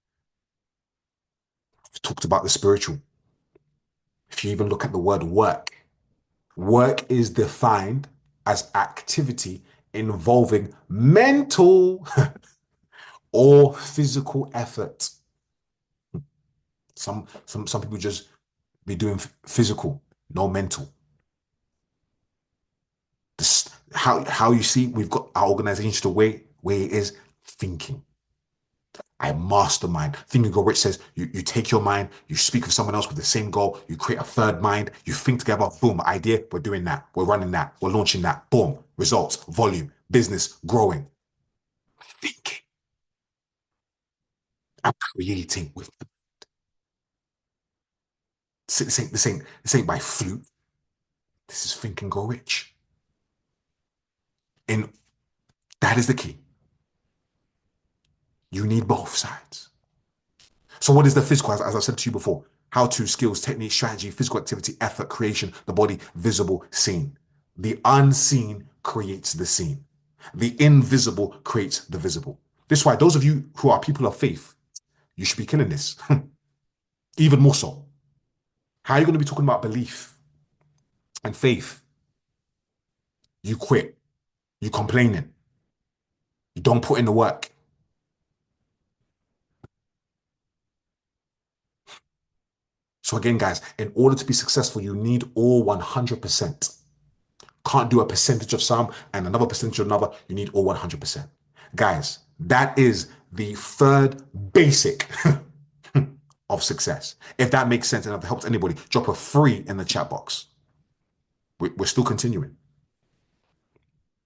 We've talked about the spiritual. If you even look at the word work, work is defined as activity involving mental or physical effort. Some people just be doing physical, no mental. How you see we've got our organization the way it is thinking. I mastermind. Think and Grow Rich says you take your mind, you speak with someone else with the same goal, you create a third mind, you think together, boom, idea, we're doing that, we're running that, we're launching that, boom, results, volume, business growing. Thinking, I'm creating with this ain't by fluke. This is Think and Grow Rich. And that is the key. You need both sides. So what is the physical? As I said to you before, how to, skills, technique, strategy, physical activity, effort, creation, the body, visible, seen. The unseen creates the seen. The invisible creates the visible. This is why those of you who are people of faith, you should be killing this. Even more so. How are you going to be talking about belief and faith? You quit. You complaining. You don't put in the work. So again, guys, in order to be successful, you need all 100%. Can't do a percentage of some and another percentage of another. You need all 100%. Guys, that is the third basic of success. If that makes sense and if it helps anybody, drop a free in the chat box. We're still continuing.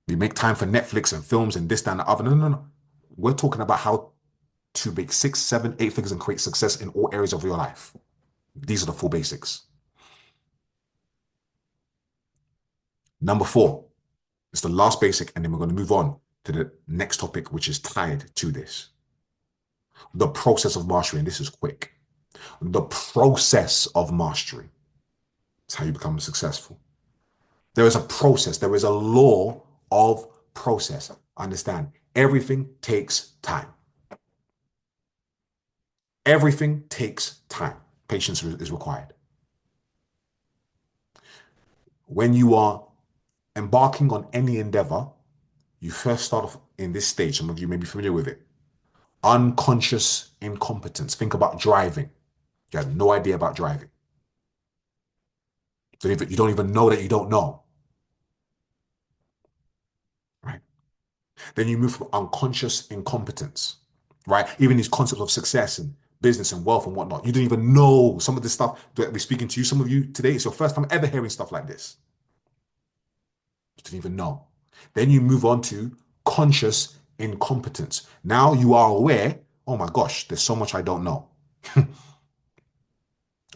We make time for Netflix and films and this, that, and the other. No. We're talking about how to make 6, 7, 8 figures and create success in all areas of your life. These are the 4 basics. Number 4 is the last basic, and then we're going to move on to the next topic, which is tied to this. The process of mastery, and this is quick. The process of mastery. It's how you become successful. There is a process. There is a law of process. Understand, everything takes time. Everything takes time. Patience is required. When you are embarking on any endeavor, you first start off in this stage. Some of you may be familiar with it. Unconscious incompetence. Think about driving. You have no idea about driving. You don't even know that you don't know. Right? Then you move from unconscious incompetence. Right? Even these concepts of success and business and wealth and whatnot. You don't even know some of the stuff that we're speaking to you. Some of you today, it's your first time ever hearing stuff like this. You didn't even know. Then you move on to conscious incompetence. Now you are aware, oh my gosh, there's so much I don't know.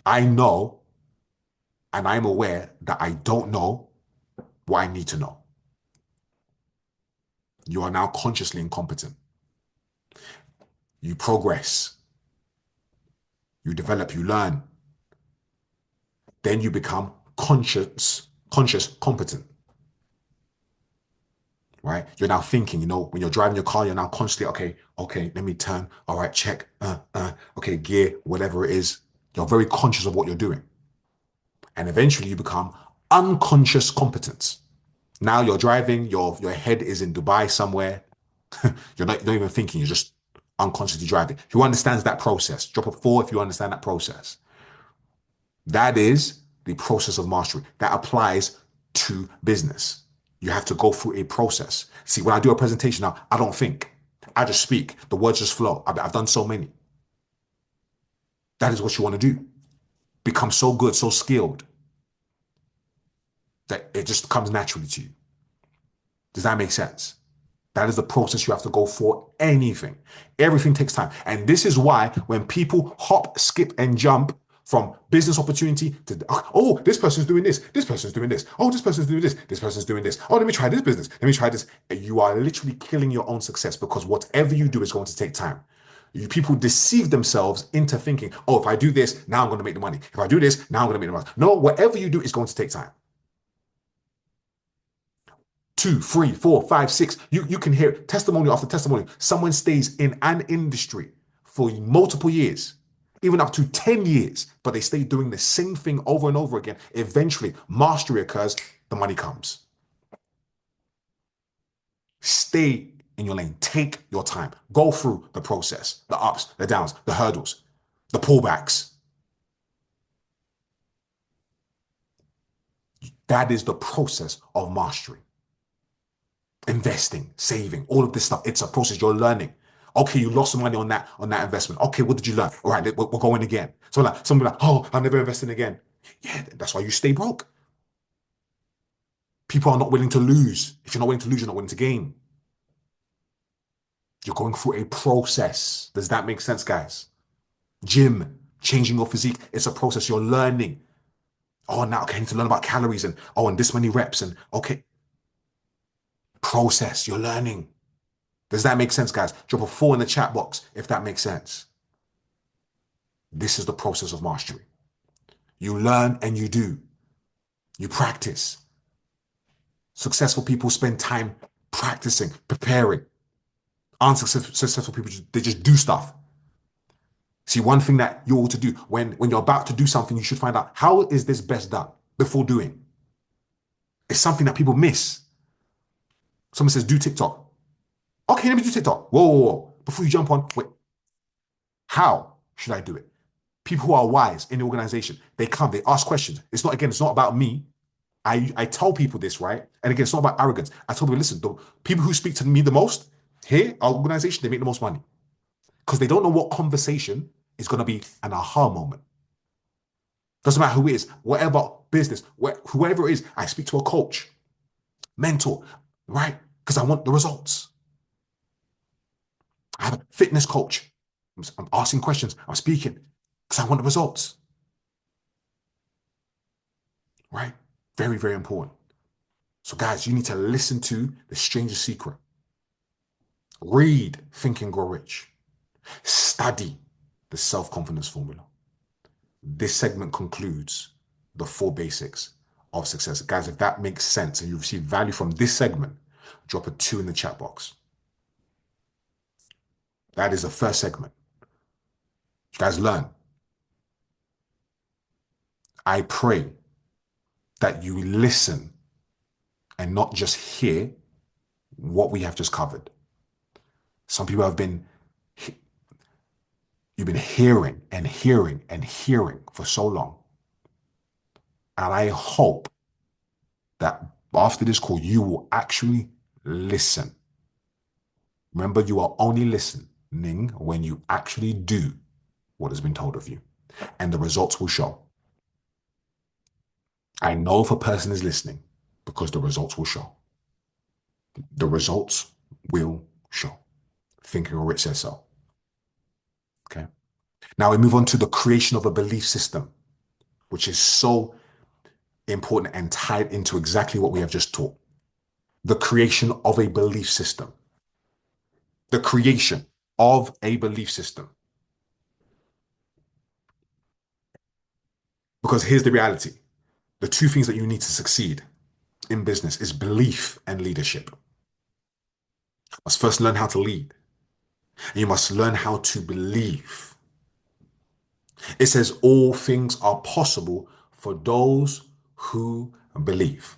I know and I'm aware that I don't know what I need to know. You are now consciously incompetent. You progress. You develop, you learn. Then you become conscious competent. Right? You're now thinking, when you're driving your car, you're now constantly, okay, let me turn. All right, check. Okay, gear, whatever it is. You're very conscious of what you're doing. And eventually you become unconscious competence. Now you're driving, your head is in Dubai somewhere. You're not even thinking, you're just unconsciously driving. Who understands that process? Drop a 4 if you understand that process. That is the process of mastery. That applies to business. You have to go through a process. See, when I do a presentation now, I don't think. I just speak. The words just flow. I've done so many. That is what you want to do. Become so good, so skilled that it just comes naturally to you. Does that make sense? That is the process you have to go for anything. Everything takes time. And this is why when people hop, skip, and jump from business opportunity to, oh, this person's doing this, this person's doing this, oh, this person's doing this, this person's doing this, oh, let me try this business, let me try this. You are literally killing your own success because whatever you do is going to take time. People deceive themselves into thinking, oh, if I do this, now I'm going to make the money. If I do this, now I'm going to make the money. No, whatever you do is going to take time. 2, 3, 4, 5, 6. You can hear testimony after testimony. Someone stays in an industry for multiple years, even up to 10 years, but they stay doing the same thing over and over again. Eventually, mastery occurs, the money comes. Stay in your lane. Take your time. Go through the process, the ups, the downs, the hurdles, the pullbacks. That is the process of mastery. Investing, saving, all of this stuff. It's a process you're learning. Okay, you lost some money on that investment. Okay, what did you learn? All right, we're going again. So like somebody like, oh, I'll never invest in again. Yeah, that's why you stay broke. People are not willing to lose. If you're not willing to lose, you're not willing to gain. You're going through a process. Does that make sense, guys? Gym, changing your physique, it's a process. You're learning. Oh, now okay, I need to learn about calories and oh, and this many reps and okay, process. You're learning. Does that make sense, guys? Drop a 4 in the chat box if that makes sense. This is the process of mastery. You learn and you do. You practice. Successful people spend time practicing, preparing. Unsuccessful people, they just do stuff. See, one thing that you ought to do when you're about to do something, you should find out how is this best done before doing. It's something that people miss. Someone says, do TikTok. Okay, let me do TikTok. Whoa, whoa, whoa. Before you jump on, wait, how should I do it? People who are wise in the organization, they come, they ask questions. It's not about me. I tell people this, right? And again, it's not about arrogance. I tell people, listen, the people who speak to me the most here, our organization, they make the most money because they don't know what conversation is going to be an aha moment. Doesn't matter who it is, whatever business, whoever it is, I speak to a coach, mentor, right? Because I want the results. I have a fitness coach. I'm asking questions. I'm speaking because I want the results. Right? Very, very important. So, guys, you need to listen to The Stranger's Secret. Read Think and Grow Rich. Study the self-confidence formula. This segment concludes the 4 basics of success. Guys, if that makes sense and you receive value from this segment, drop a 2 in the chat box. That is the first segment. You guys learn. I pray that you listen and not just hear what we have just covered. Some people you've been hearing and hearing and hearing for so long. And I hope that after this call, you will actually listen. Remember, you are only listening when you actually do what has been told of you, and the results will show. I know if a person is listening because the results will show. The results will show. Think and Grow Rich says so. Okay. Now we move on to the creation of a belief system, which is so important and tied into exactly what we have just taught. The creation of a belief system. The creation of a belief system. Because here's the reality. The 2 things that you need to succeed in business is belief and leadership. You must first learn how to lead. And you must learn how to believe. It says all things are possible for those who believe.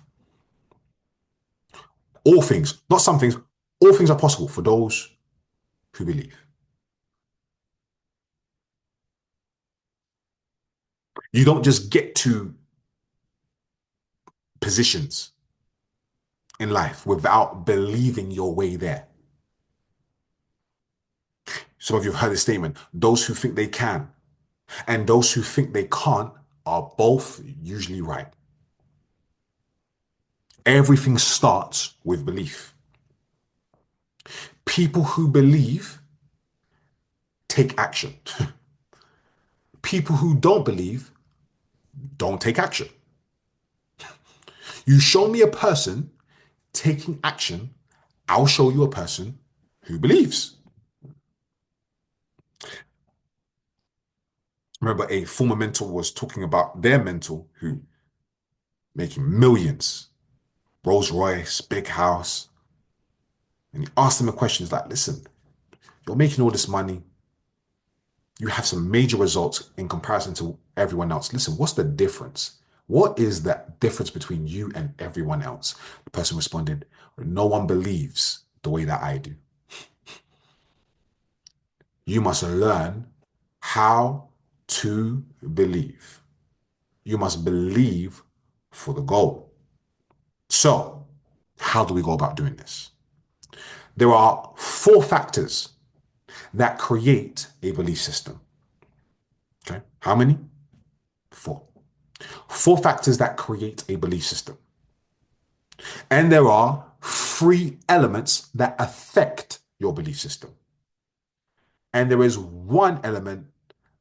All things, not some things, all things are possible for those who believe. You don't just get to positions in life without believing your way there. Some of you have heard this statement, those who think they can and those who think they can't are both usually right. Everything starts with belief. People who believe take action. People who don't believe don't take action. You show me a person taking action, I'll show you a person who believes. Remember, a former mentor was talking about their mentor who making millions, Rolls Royce, big house. And he asked them a question. He's like, listen, you're making all this money. You have some major results in comparison to everyone else. Listen, what's the difference? What is the difference between you and everyone else? The person responded, no one believes the way that I do. You must learn how to believe. You must believe for the goal. So, how do we go about doing this? There are 4 factors that create a belief system. Okay. How many? Four. Four factors that create a belief system. And there are three elements that affect your belief system. And there is one element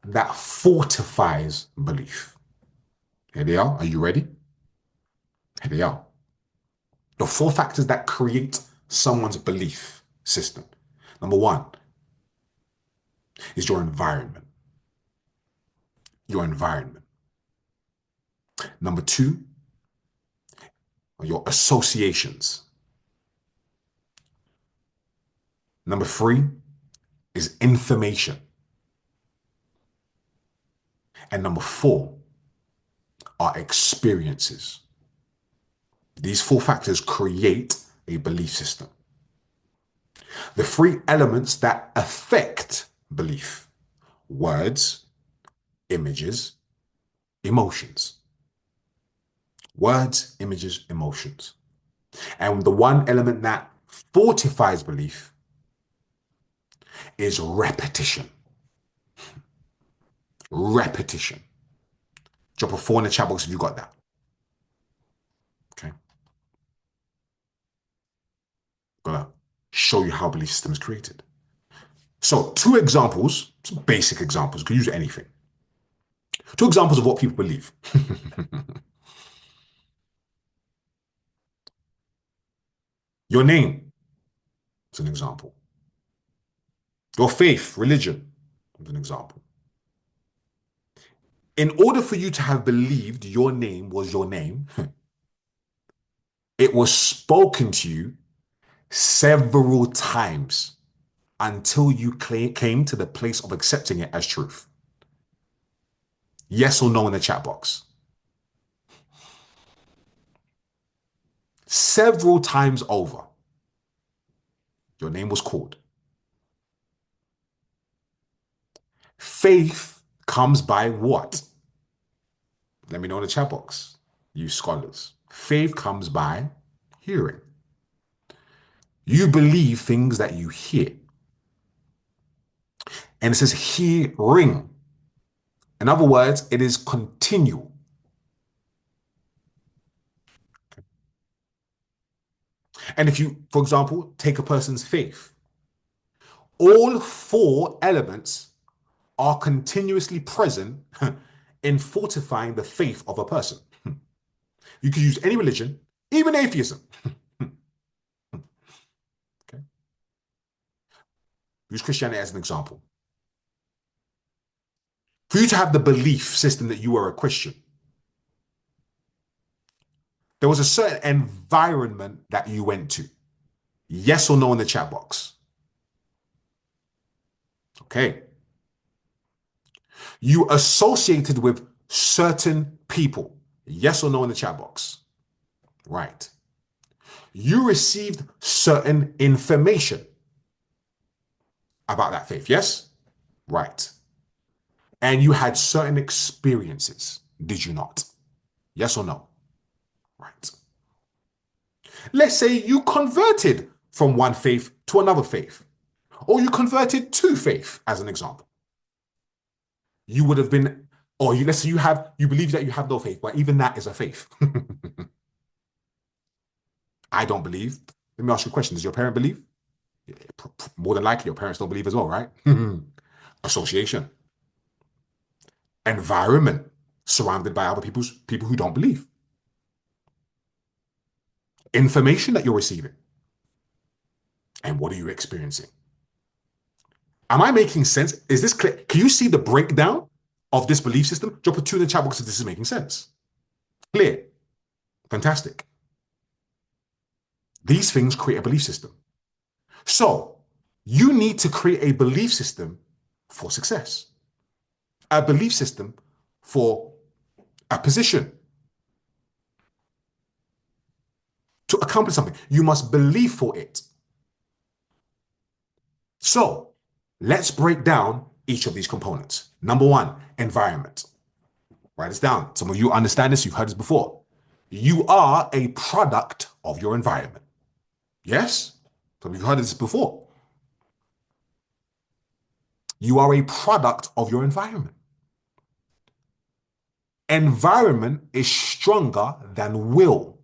that fortifies belief. Here they are. Are you ready? Here they are. The four factors that create someone's belief system. Number one is your environment. Your environment. Number two are your associations. Number three is information. And number four are experiences. These four factors create a belief system. The three elements that affect belief: words, images, emotions. Words, images, emotions. And the one element that fortifies belief is repetition. Repetition. Drop a 4 in the chat box if you got that. Okay. Gonna show you how belief system is created. So, two examples, some basic examples, you can use anything. Two examples of what people believe. Your name is an example. Your faith, religion is an example. In order for you to have believed your name was your name, it was spoken to you several times until you came to the place of accepting it as truth. Yes or no in the chat box. Several times over, your name was called. Faith comes by what? Let me know in the chat box, you scholars. Faith comes by hearing. You believe things that you hear. And it says hearing. In other words, it is continual. And if you, for example, take a person's faith, all four elements are continuously present in fortifying the faith of a person. You could use any religion, even atheism. Okay. Use Christianity as an example. For you to have the belief system that you are a Christian, there was a certain environment that you went to. Yes or no in the chat box. Okay. You associated with certain people. Yes or no in the chat box. Right. You received certain information about that faith. Yes? Right. And you had certain experiences. Did you not? Yes or no? Right. Let's say you converted from one faith to another faith, or you converted to faith, as an example. You would have been, or let's say you believe that you have no faith, but even that is a faith. I don't believe. Let me ask you a question. Does your parent believe? More than likely, your parents don't believe as well, right? Association. Environment, surrounded by other people who don't believe. Information that you're receiving. And what are you experiencing? Am I making sense? Is this clear? Can you see the breakdown of this belief system? Drop a 2 in the chat box if this is making sense. Clear. Fantastic. These things create a belief system. So you need to create a belief system for success, a belief system for a position. To accomplish something, you must believe for it. So let's break down each of these components. Number one, environment. Write this down. Some of you understand this. You've heard this before. You are a product of your environment. Yes? Some of you heard this before. You are a product of your environment. Environment is stronger than will.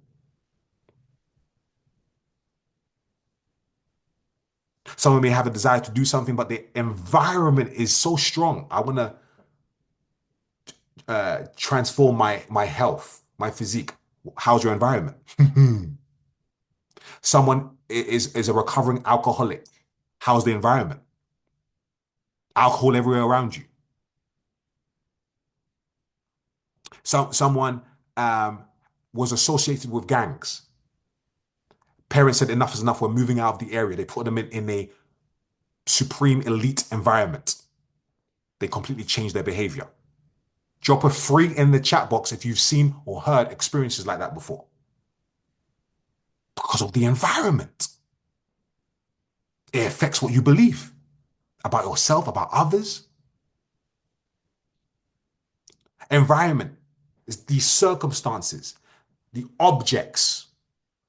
Someone may have a desire to do something, but the environment is so strong. I want to transform my health, my physique. How's your environment? Someone is a recovering alcoholic. How's the environment? Alcohol everywhere around you. Someone um, was associated with gangs. Parents said enough is enough. We're moving out of the area. They put them in a supreme elite environment. They completely changed their behavior. Drop a 3 in the chat box if you've seen or heard experiences like that before. Because of the environment. It affects what you believe about yourself, about others. Environment is the circumstances, the objects,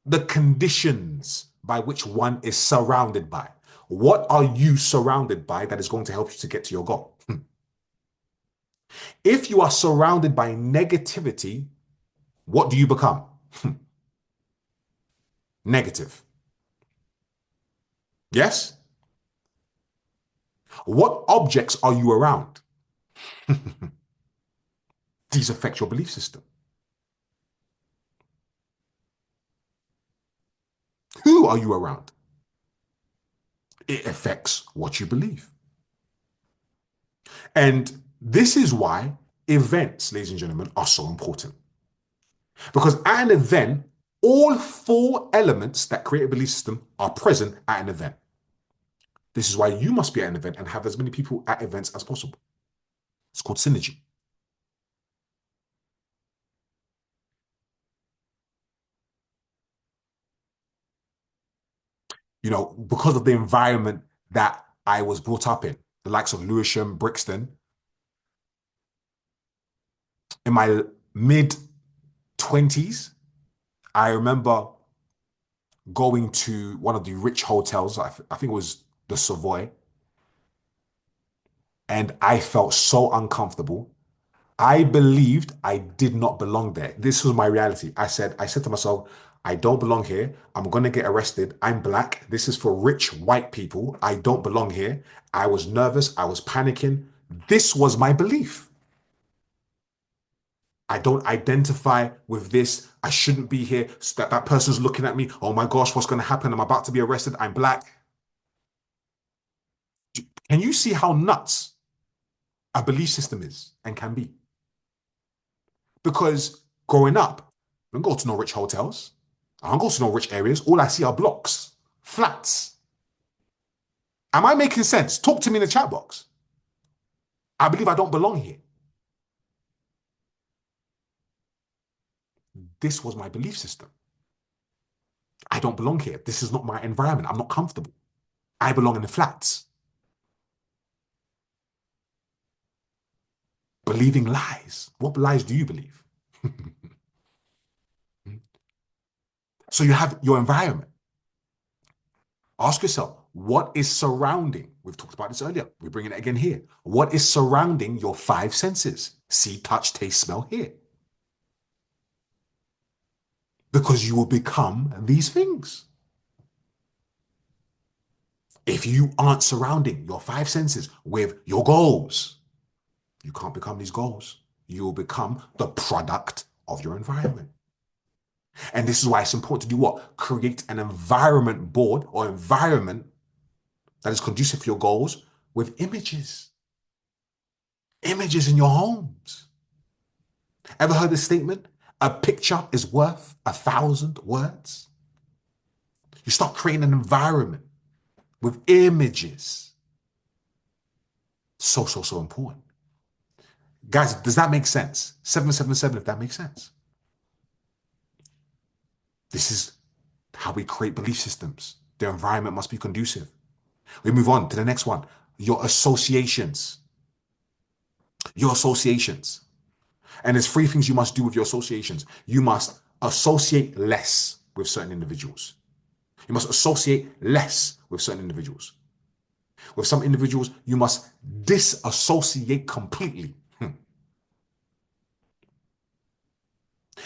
the conditions by which one is surrounded by. What are you surrounded by that is going to help you to get to your goal? If you are surrounded by negativity, what do you become? Negative. Yes? What objects are you around? These affect your belief system. Who are you around? It affects what you believe. And this is why events, ladies and gentlemen, are so important. Because at an event, all 4 elements that create a belief system are present at an event. This is why you must be at an event and have as many people at events as possible. It's called synergy. You know, because of the environment that I was brought up in, the likes of Lewisham, Brixton, in my mid 20s, I remember going to one of the rich hotels. I think it was the Savoy. And I felt so uncomfortable. I believed I did not belong there. This was my reality. I said to myself, I don't belong here. I'm going to get arrested. I'm black. This is for rich white people. I don't belong here. I was nervous. I was panicking. This was my belief. I don't identify with this. I shouldn't be here. So that person's looking at me. Oh my gosh, what's going to happen? I'm about to be arrested. I'm black. Can you see how nuts a belief system is and can be? Because growing up, I don't go to no rich hotels. I don't go to no rich areas. All I see are blocks, flats. Am I making sense? Talk to me in the chat box. I believe I don't belong here. This was my belief system. I don't belong here. This is not my environment. I'm not comfortable. I belong in the flats. Believing lies. What lies do you believe? So you have your environment. Ask yourself, what is surrounding? We've talked about this earlier. We're bringing it again here. What is surrounding your 5 senses? See, touch, taste, smell, hear. Because you will become these things. If you aren't surrounding your 5 senses with your goals, you can't become these goals. You will become the product of your environment. And this is why it's important to do what? Create an environment board or environment that is conducive for your goals with images. Images in your homes. Ever heard this statement? A picture is worth 1,000 words. You start creating an environment with images. So important. Guys, does that make sense? 777, if that makes sense. This is how we create belief systems. Their environment must be conducive. We move on to the next one. Your associations. Your associations. And there's 3 things you must do with your associations. You must associate less with certain individuals. You must associate less with certain individuals. With some individuals, you must disassociate completely.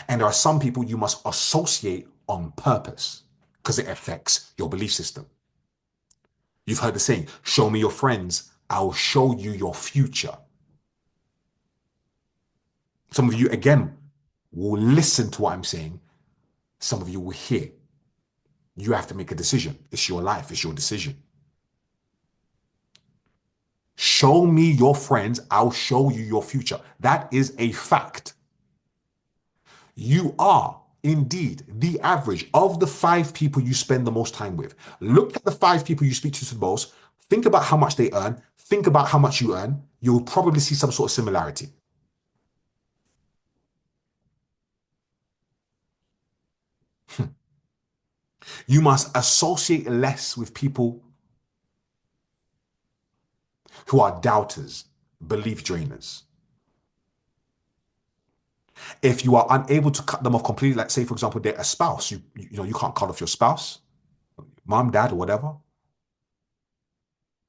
And there are some people you must associate on purpose because it affects your belief system. You've heard the saying, show me your friends, I'll show you your future. Some of you, again, will listen to what I'm saying. Some of you will hear. You have to make a decision. It's your life. It's your decision. Show me your friends. I'll show you your future. That is a fact. You are indeed the average of the 5 people you spend the most time with. Look at the 5 people you speak to the most. Think about how much they earn. Think about how much you earn. You'll probably see some sort of similarity. You must associate less with people who are doubters, belief drainers. If you are unable to cut them off completely, like say, for example, they're a spouse, you can't cut off your spouse, mom, dad, or whatever.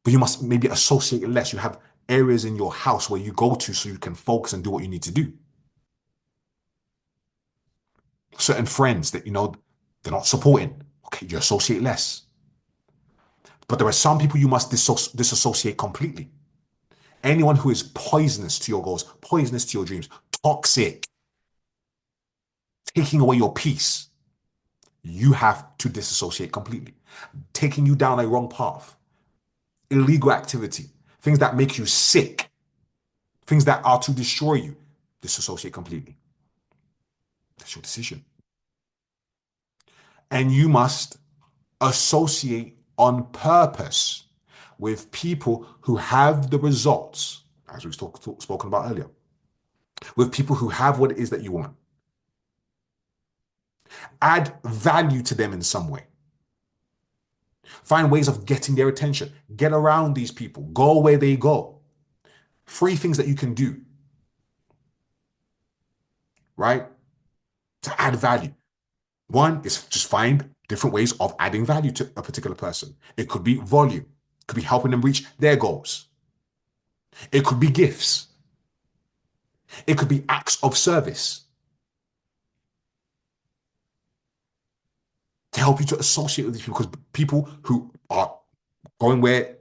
But you must maybe associate less. You have areas in your house where you go to so you can focus and do what you need to do. Certain friends that, they're not supporting. Okay, you associate less. But there are some people you must disassociate completely. Anyone who is poisonous to your goals, poisonous to your dreams, toxic, taking away your peace, you have to disassociate completely. Taking you down a wrong path, illegal activity, things that make you sick, things that are to destroy you, disassociate completely. That's your decision. And you must associate on purpose with people who have the results, as we've spoken about earlier, with people who have what it is that you want. Add value to them in some way. Find ways of getting their attention. Get around these people. Go where they go. 3 things that you can do, right, to add value. One is just find different ways of adding value to a particular person. It could be volume. It could be helping them reach their goals. It could be gifts. It could be acts of service to help you to associate with these people, because people who are going where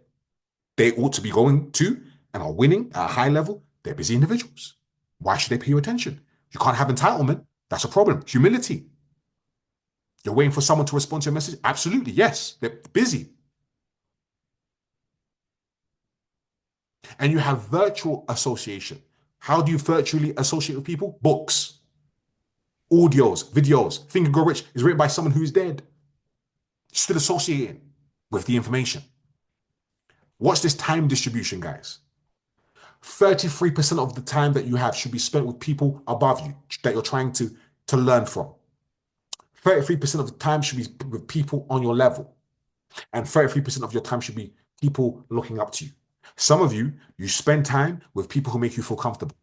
they ought to be going to and are winning at a high level, they're busy individuals. Why should they pay you attention? You can't have entitlement. That's a problem. Humility. You're waiting for someone to respond to your message? Absolutely, yes. They're busy. And you have virtual association. How do you virtually associate with people? Books, audios, videos. Think and Grow Rich is written by someone who's dead. Still associating with the information. Watch this time distribution, guys. 33% of the time that you have should be spent with people above you that you're trying to learn from. 33% of the time should be with people on your level. And 33% of your time should be people looking up to you. Some of you, you spend time with people who make you feel comfortable,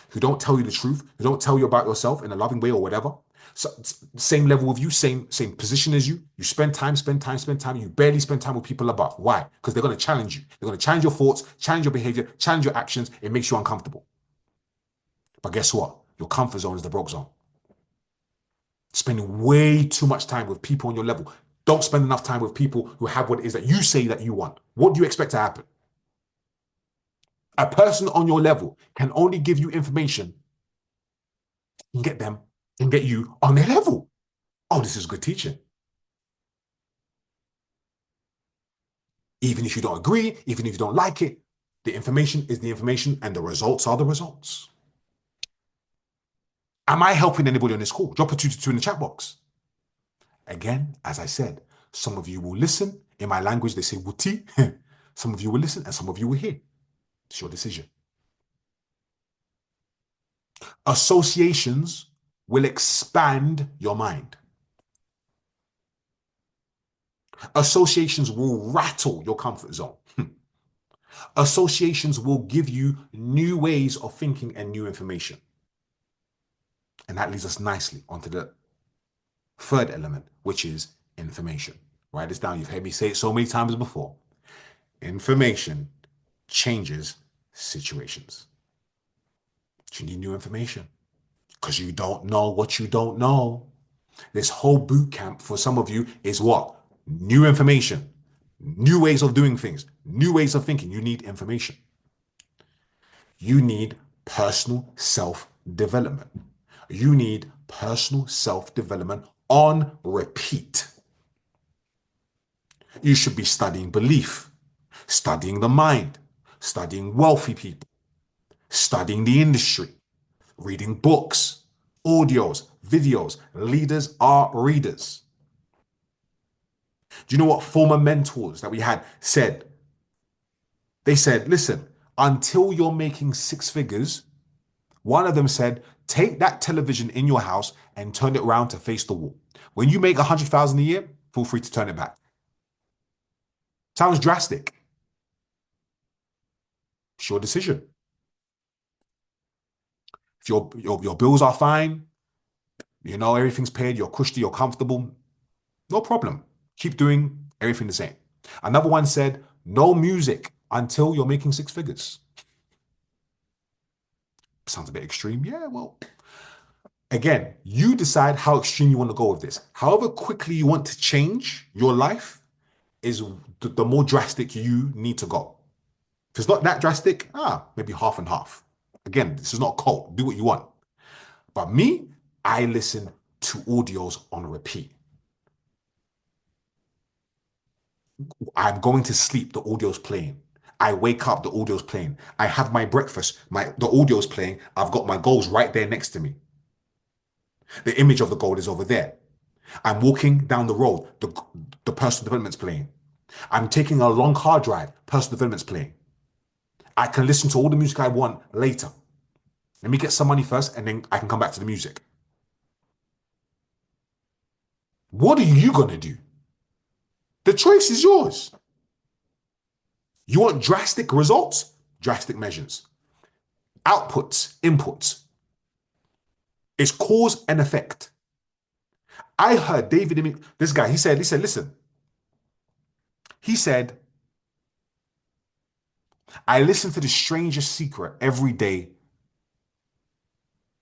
who don't tell you the truth, who don't tell you about yourself in a loving way or whatever. So, same level with you, same position as you. You spend time. You barely spend time with people above. Why? Because they're going to challenge you. They're going to challenge your thoughts, challenge your behavior, challenge your actions. It makes you uncomfortable. But guess what? Your comfort zone is the broke zone. Spending way too much time with people on your level. Don't spend enough time with people who have what it is that you say that you want. What do you expect to happen? A person on your level can only give you information and get you on their level. Oh, this is good teaching. Even if you don't agree, even if you don't like it, the information is the information and the results are the results. Am I helping anybody on this call? Drop a 222 in the chat box. Again, as I said, some of you will listen. In my language, they say wuti. Some of you will listen and some of you will hear. It's your decision. Associations will expand your mind. Associations will rattle your comfort zone. Associations will give you new ways of thinking and new information. And that leads us nicely onto the 3rd element, which is information. Write this down. You've heard me say it so many times before. Information changes situations. Do you need new information? Because you don't know what you don't know. This whole boot camp for some of you is what? New information, new ways of doing things, new ways of thinking. You need information. You need personal self development. You need personal self development on repeat. You should be studying belief, studying the mind, studying wealthy people, studying the industry, reading books, audios, videos. Leaders are readers. Do you know what former mentors that we had said? They said, listen, until you're making six figures, one of them said, take that television in your house and turn it around to face the wall. When you make 100,000 a year, feel free to turn it back. Sounds drastic. It's your decision. If your bills are fine, you know, everything's paid, you're cushy, you're comfortable, no problem. Keep doing everything the same. Another one said, no music until you're making six figures. Sounds a bit extreme. Yeah, well, again, you decide how extreme you want to go with this. However quickly you want to change your life is the more drastic you need to go. If it's not that drastic, maybe half and half. Again, this is not a cult. Do what you want. But me, I listen to audios on repeat. I'm going to sleep, the audio's playing. I wake up, the audio's playing. I have my breakfast, the audio's playing. I've got my goals right there next to me. The image of the goal is over there. I'm walking down the road, the personal development's playing. I'm taking a long car drive, personal development's playing. I can listen to all the music I want later. Let me get some money first, and then I can come back to the music. What are you going to do? The choice is yours. You want drastic results? Drastic measures. Outputs, inputs. It's cause and effect. I heard David, this guy, he said, listen. He said, I listened to The Strangest Secret every day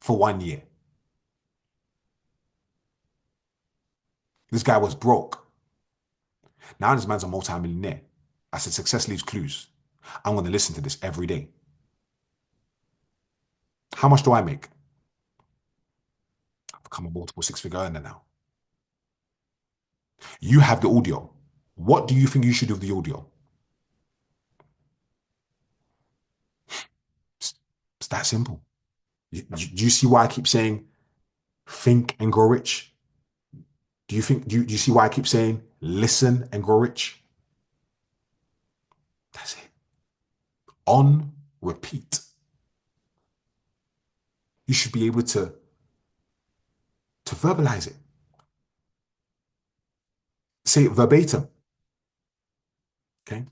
for 1 year. This guy was broke. Now this man's a multi-millionaire. I said, success leaves clues. I'm going to listen to this every day. How much do I make? I've become a multiple six-figure earner now. You have the audio. What do you think you should do with the audio? It's that simple. Do you see why I keep saying think and grow rich? Do you see why I keep saying listen and grow rich? That's it. On repeat. You should be able to verbalize it. Say it verbatim. Okay.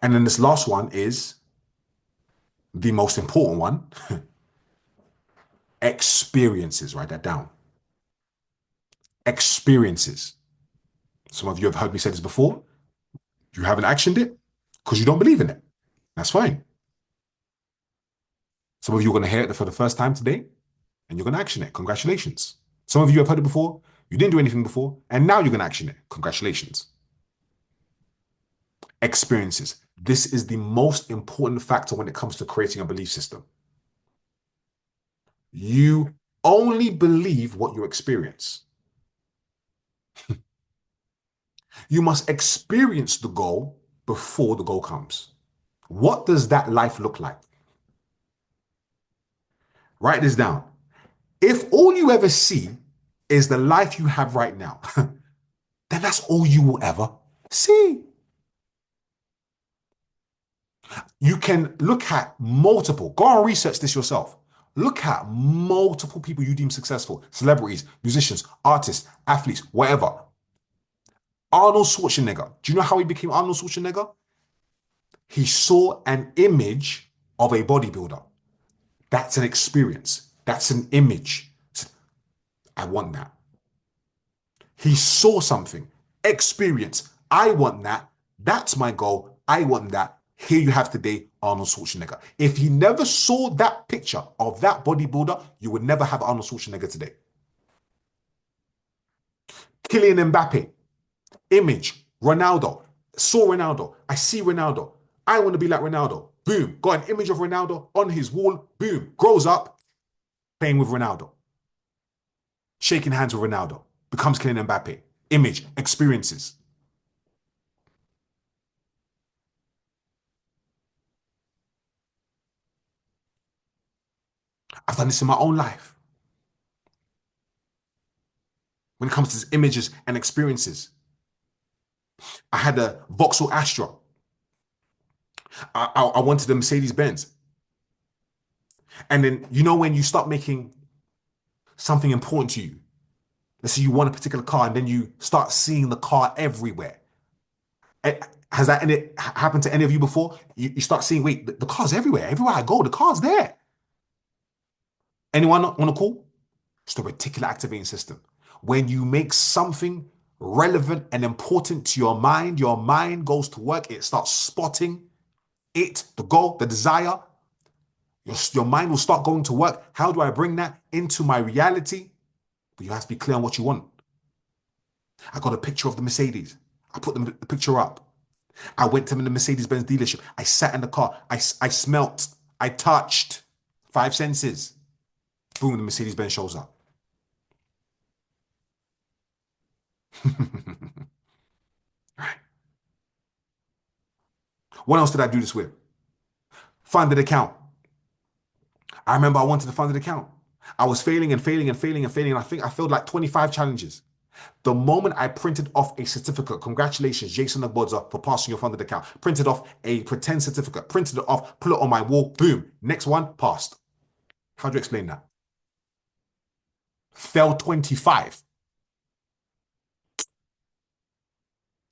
And then this last one is the most important one. Experiences. Write that down. Experiences. Some of you have heard me say this before. You haven't actioned it because you don't believe in it. That's fine. Some of you are going to hear it for the first time today and you're going to action it. Congratulations. Some of you have heard it before. You didn't do anything before and now you're going to action it. Congratulations. Experiences. This is the most important factor when it comes to creating a belief system. You only believe what you experience. You must experience the goal before the goal comes. What does that life look like? Write this down. If all you ever see is the life you have right now, then that's all you will ever see. You can look at multiple, go and research this yourself. Look at multiple people you deem successful, celebrities, musicians, artists, athletes, whatever. Arnold Schwarzenegger. Do you know how he became Arnold Schwarzenegger? He saw an image of a bodybuilder. That's an experience. That's an image. I want that. He saw something. Experience. I want that. That's my goal. I want that. Here you have today Arnold Schwarzenegger. If you never saw that picture of that bodybuilder, you would never have Arnold Schwarzenegger today. Kylian Mbappe, image, Ronaldo. Saw Ronaldo. I see Ronaldo. I want to be like Ronaldo. Boom. Got an image of Ronaldo on his wall. Boom. Grows up playing with Ronaldo. Shaking hands with Ronaldo. Becomes Kylian Mbappe. Image, experiences. I've done this in my own life. When it comes to images and experiences, I had a Vauxhall Astra. I wanted a Mercedes Benz. And then, when you start making something important to you, let's say you want a particular car, and then you start seeing the car everywhere. Eh, Has that happened to any of you before? You start seeing, wait, the car's everywhere. Everywhere I go, the car's there. Anyone want to call? It's the reticular activating system. When you make something relevant and important to your mind goes to work. It starts spotting it, the goal, the desire. Your mind will start going to work. How do I bring that into my reality? But you have to be clear on what you want. I got a picture of the Mercedes. I put the picture up. I went to the Mercedes-Benz dealership. I sat in the car. I smelt. I touched. Five senses. Boom, the Mercedes-Benz shows up. Right. What else did I do this with? Funded account. I remember I wanted to fund an account. I was failing and failing and failing and failing. And I think I failed like 25 challenges. The moment I printed off a certificate, congratulations, Jason Agbodza, for passing your funded account. Printed off a pretend certificate, printed it off, put it on my wall, boom. Next one, passed. How do you explain that? Failed 25.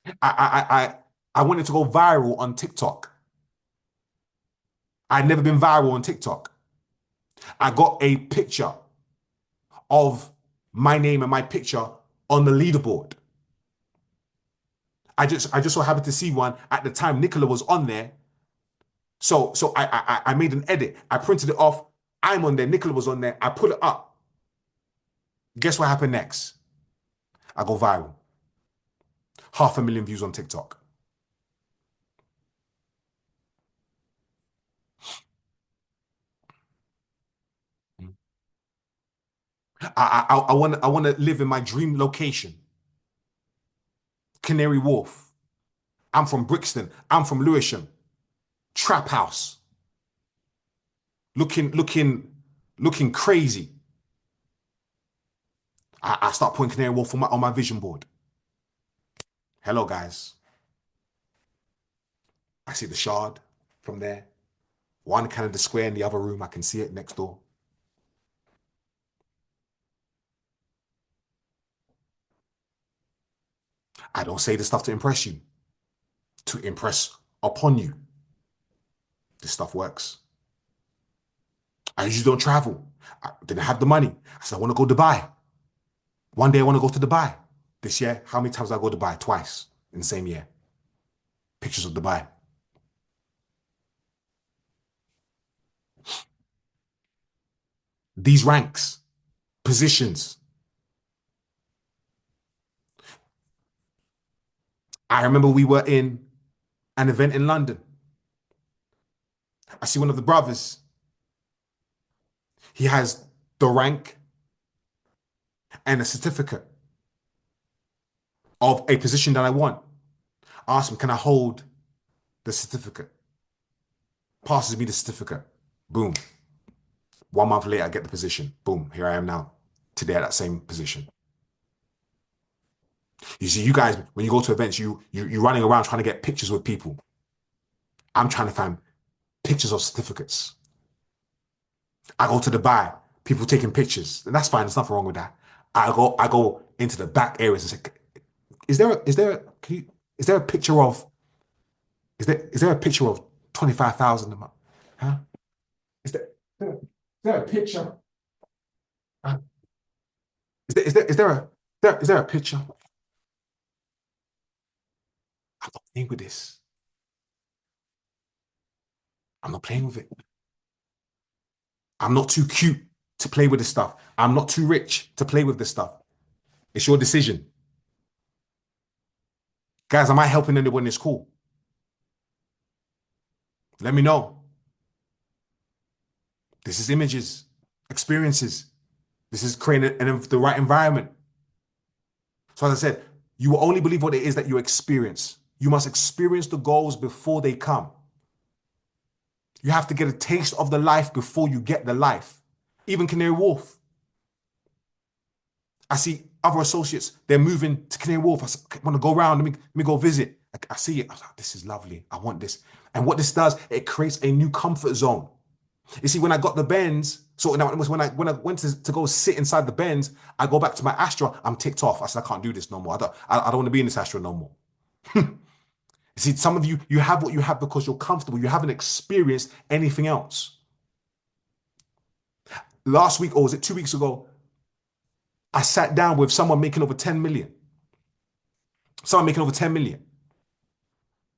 I, I, I, I I wanted to go viral on TikTok. I'd never been viral on TikTok. I got a picture of my name and my picture on the leaderboard. I just so happened to see one at the time. Nicola was on there, so I made an edit. I printed it off. I'm on there. Nicola was on there. I put it up. Guess what happened next? I go viral. 500,000 views on TikTok. I want to live in my dream location, Canary Wharf. I'm from Brixton. I'm from Lewisham. Trap house. Looking crazy. I start putting Canary Wharf on my vision board. Hello, guys. I see the Shard from there. One Canada Square in the other room. I can see it next door. I don't say this stuff to impress you, to impress upon you. This stuff works. I usually don't travel. I didn't have the money. I said, I want to go to Dubai. One day I want to go to Dubai. This year, how many times did I go to Dubai? Twice in the same year. Pictures of Dubai. These ranks, positions. I remember we were in an event in London. I see one of the brothers. He has the rank and a certificate of a position that I want. I asked him, can I hold the certificate? Passes me the certificate. Boom. 1 month later, I get the position. Boom. Here I am now. Today at that same position. You see, you guys, when you go to events, you're running around trying to get pictures with people. I'm trying to find pictures of certificates. I go to Dubai, people taking pictures, and that's fine. There's nothing wrong with that. I go into the back areas and say, is there a picture of is there a picture of 25,000 a month? Huh? Is there a picture? Uh, is there a picture? I'm not playing with this. I'm not playing with it. I'm not too cute to play with this stuff. I'm not too rich to play with this stuff. It's your decision. Guys, am I helping anyone in this call? Let me know. This is images, experiences. This is creating the right environment. So as I said, you will only believe what it is that you experience. You must experience the goals before they come. You have to get a taste of the life before you get the life. Even Canary Wharf. I see other associates, they're moving to Canary Wharf. I want to go around, let me go visit. I see it. I was like, this is lovely. I want this. And what this does, it creates a new comfort zone. You see, when I got the Benz, so now when I went to go sit inside the Benz, I go back to my Astra, I'm ticked off. I said, I can't do this no more. I don't want to be in this Astra no more. You see, some of you, you have what you have because you're comfortable. You haven't experienced anything else. Last week, or was it 2 weeks ago, I sat down with someone making over 10 million. Someone making over 10 million.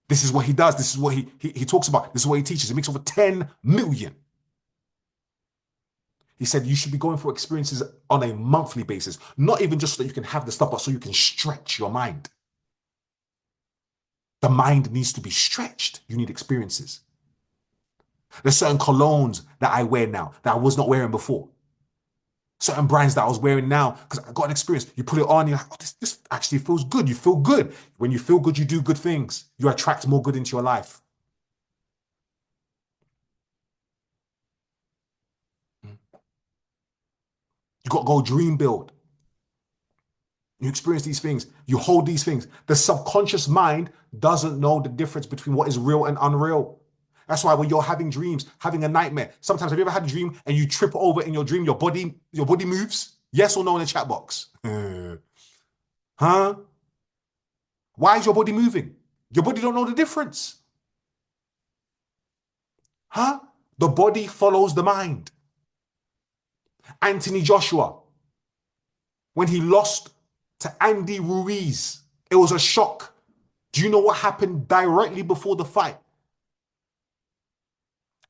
This is what he does. This is what he talks about. This is what he teaches. He makes over 10 million. He said you should be going for experiences on a monthly basis, not even just so that you can have the stuff, but so you can stretch your mind. The mind needs to be stretched. You need experiences. There's certain colognes that I wear now that I was not wearing before. Certain brands that I was wearing now because I got an experience. You put it on, you're like, oh, this actually feels good. You feel good. When you feel good, you do good things. You attract more good into your life. You got to go dream build. You experience these things. You hold these things. The subconscious mind doesn't know the difference between what is real and unreal. That's why when you're having dreams, having a nightmare, sometimes have you ever had a dream and you trip over in your dream, your body moves? Yes or no in the chat box? Huh? Why is your body moving? Your body don't know the difference. Huh? The body follows the mind. Anthony Joshua, when he lost to Andy Ruiz, it was a shock. Do you know what happened directly before the fight?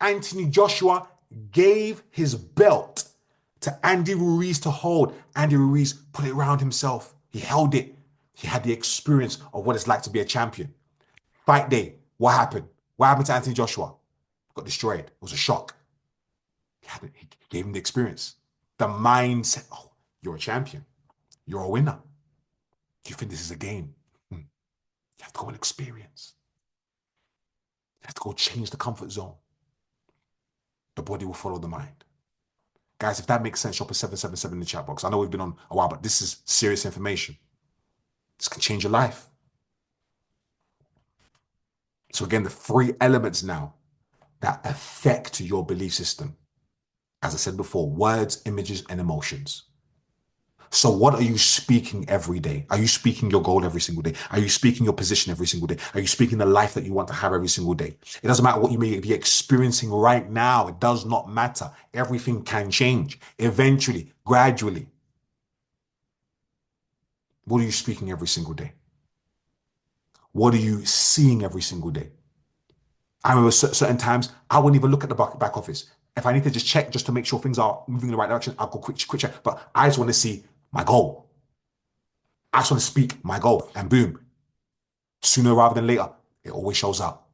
Anthony Joshua gave his belt to Andy Ruiz to hold. Andy Ruiz put it around himself. He held it. He had the experience of what it's like to be a champion. Fight day, what happened? What happened to Anthony Joshua? Got destroyed. It was a shock. He gave him the experience. The mind said, oh, you're a champion. You're a winner. You think this is a game? You have to go and experience. You have to go change the comfort zone. The body will follow the mind. Guys, if that makes sense, drop a 777 in the chat box. I know we've been on a while, but this is serious information. This can change your life. So again, the 3 elements now that affect your belief system. As I said before, words, images, and emotions. So what are you speaking every day? Are you speaking your goal every single day? Are you speaking your position every single day? Are you speaking the life that you want to have every single day? It doesn't matter what you may be experiencing right now. It does not matter. Everything can change eventually, gradually. What are you speaking every single day? What are you seeing every single day? I remember certain times I wouldn't even look at the back office. If I need to just check just to make sure things are moving in the right direction, I'll go quick check. But I just want to see my goal. I just want to speak my goal, and boom, sooner rather than later, it always shows up.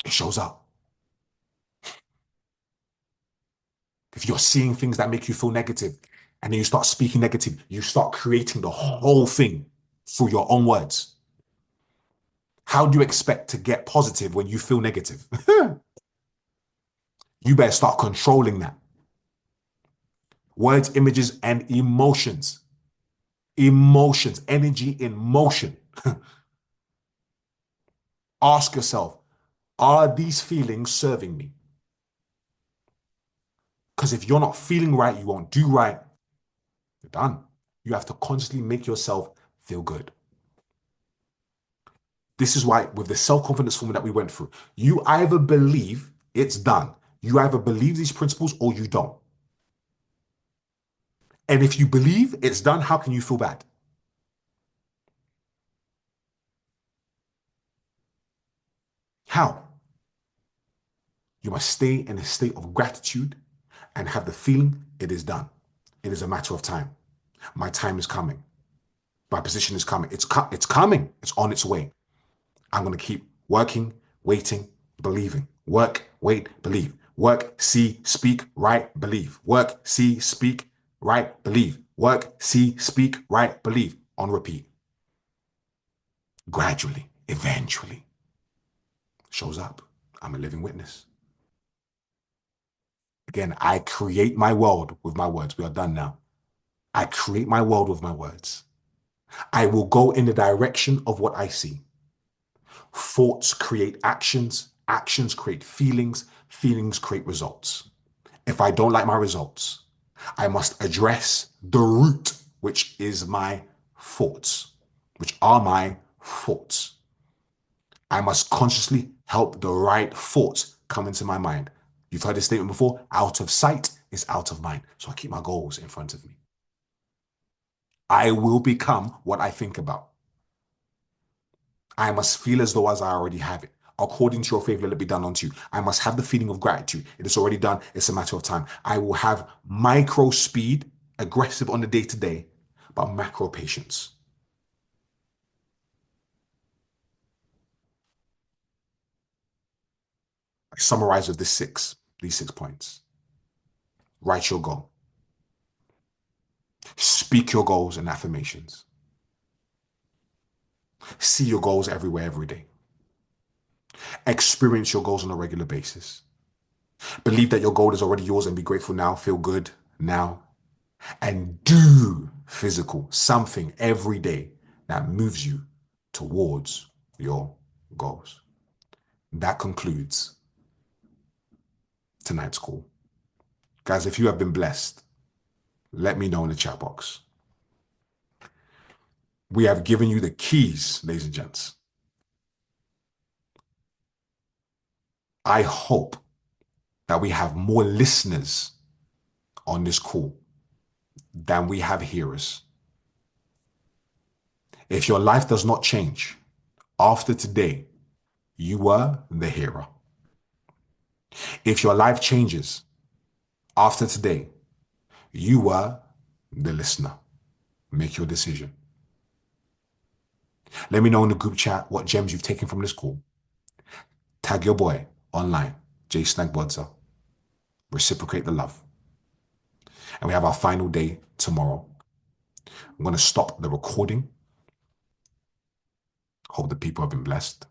It shows up. If you're seeing things that make you feel negative and then you start speaking negative, you start creating the whole thing through your own words. How do you expect to get positive when you feel negative? You better start controlling that. Words, images, and emotions. Emotions, energy in motion. Ask yourself, are these feelings serving me? Because if you're not feeling right, you won't do right. You're done. You have to constantly make yourself feel good. This is why with the self-confidence formula that we went through, you either believe it's done. You either believe these principles or you don't. And if you believe it's done, how can you feel bad? How? You must stay in a state of gratitude and have the feeling it is done. It is a matter of time. My time is coming. My position is coming. It's coming. It's on its way. I'm going to keep working, waiting, believing. Work, wait, believe. Work, see, speak, write, believe. Work, see, speak, write, believe. Work, see, speak, write, believe. On repeat. Gradually, eventually, shows up. I'm a living witness. Again, I create my world with my words. We are done now. I create my world with my words. I will go in the direction of what I see. Thoughts create actions. Actions create feelings. Feelings create results. If I don't like my results, I must address the root, which is my thoughts, which are my thoughts. I must consciously help the right thoughts come into my mind. You've heard this statement before, out of sight is out of mind. So I keep my goals in front of me. I will become what I think about. I must feel as though as I already have it. According to your faith, let it be done unto you. I must have the feeling of gratitude. It is already done. It's a matter of time. I will have micro speed, aggressive on the day to day, but macro patience. I summarize with these 6 points. Write your goal. Speak your goals and affirmations. See your goals everywhere, every day. Experience your goals on a regular basis. Believe that your goal is already yours and be grateful now. Feel good now. And do physical, something every day that moves you towards your goals. That concludes tonight's call. Guys, if you have been blessed, let me know in the chat box. We have given you the keys, ladies and gents. I hope that we have more listeners on this call than we have hearers. If your life does not change after today, you were the hero. If your life changes after today, you were the listener. Make your decision. Let me know in the group chat what gems you've taken from this call. Tag your boy online, JSnagbodza. Reciprocate the love. And we have our final day tomorrow. I'm going to stop the recording. Hope the people have been blessed.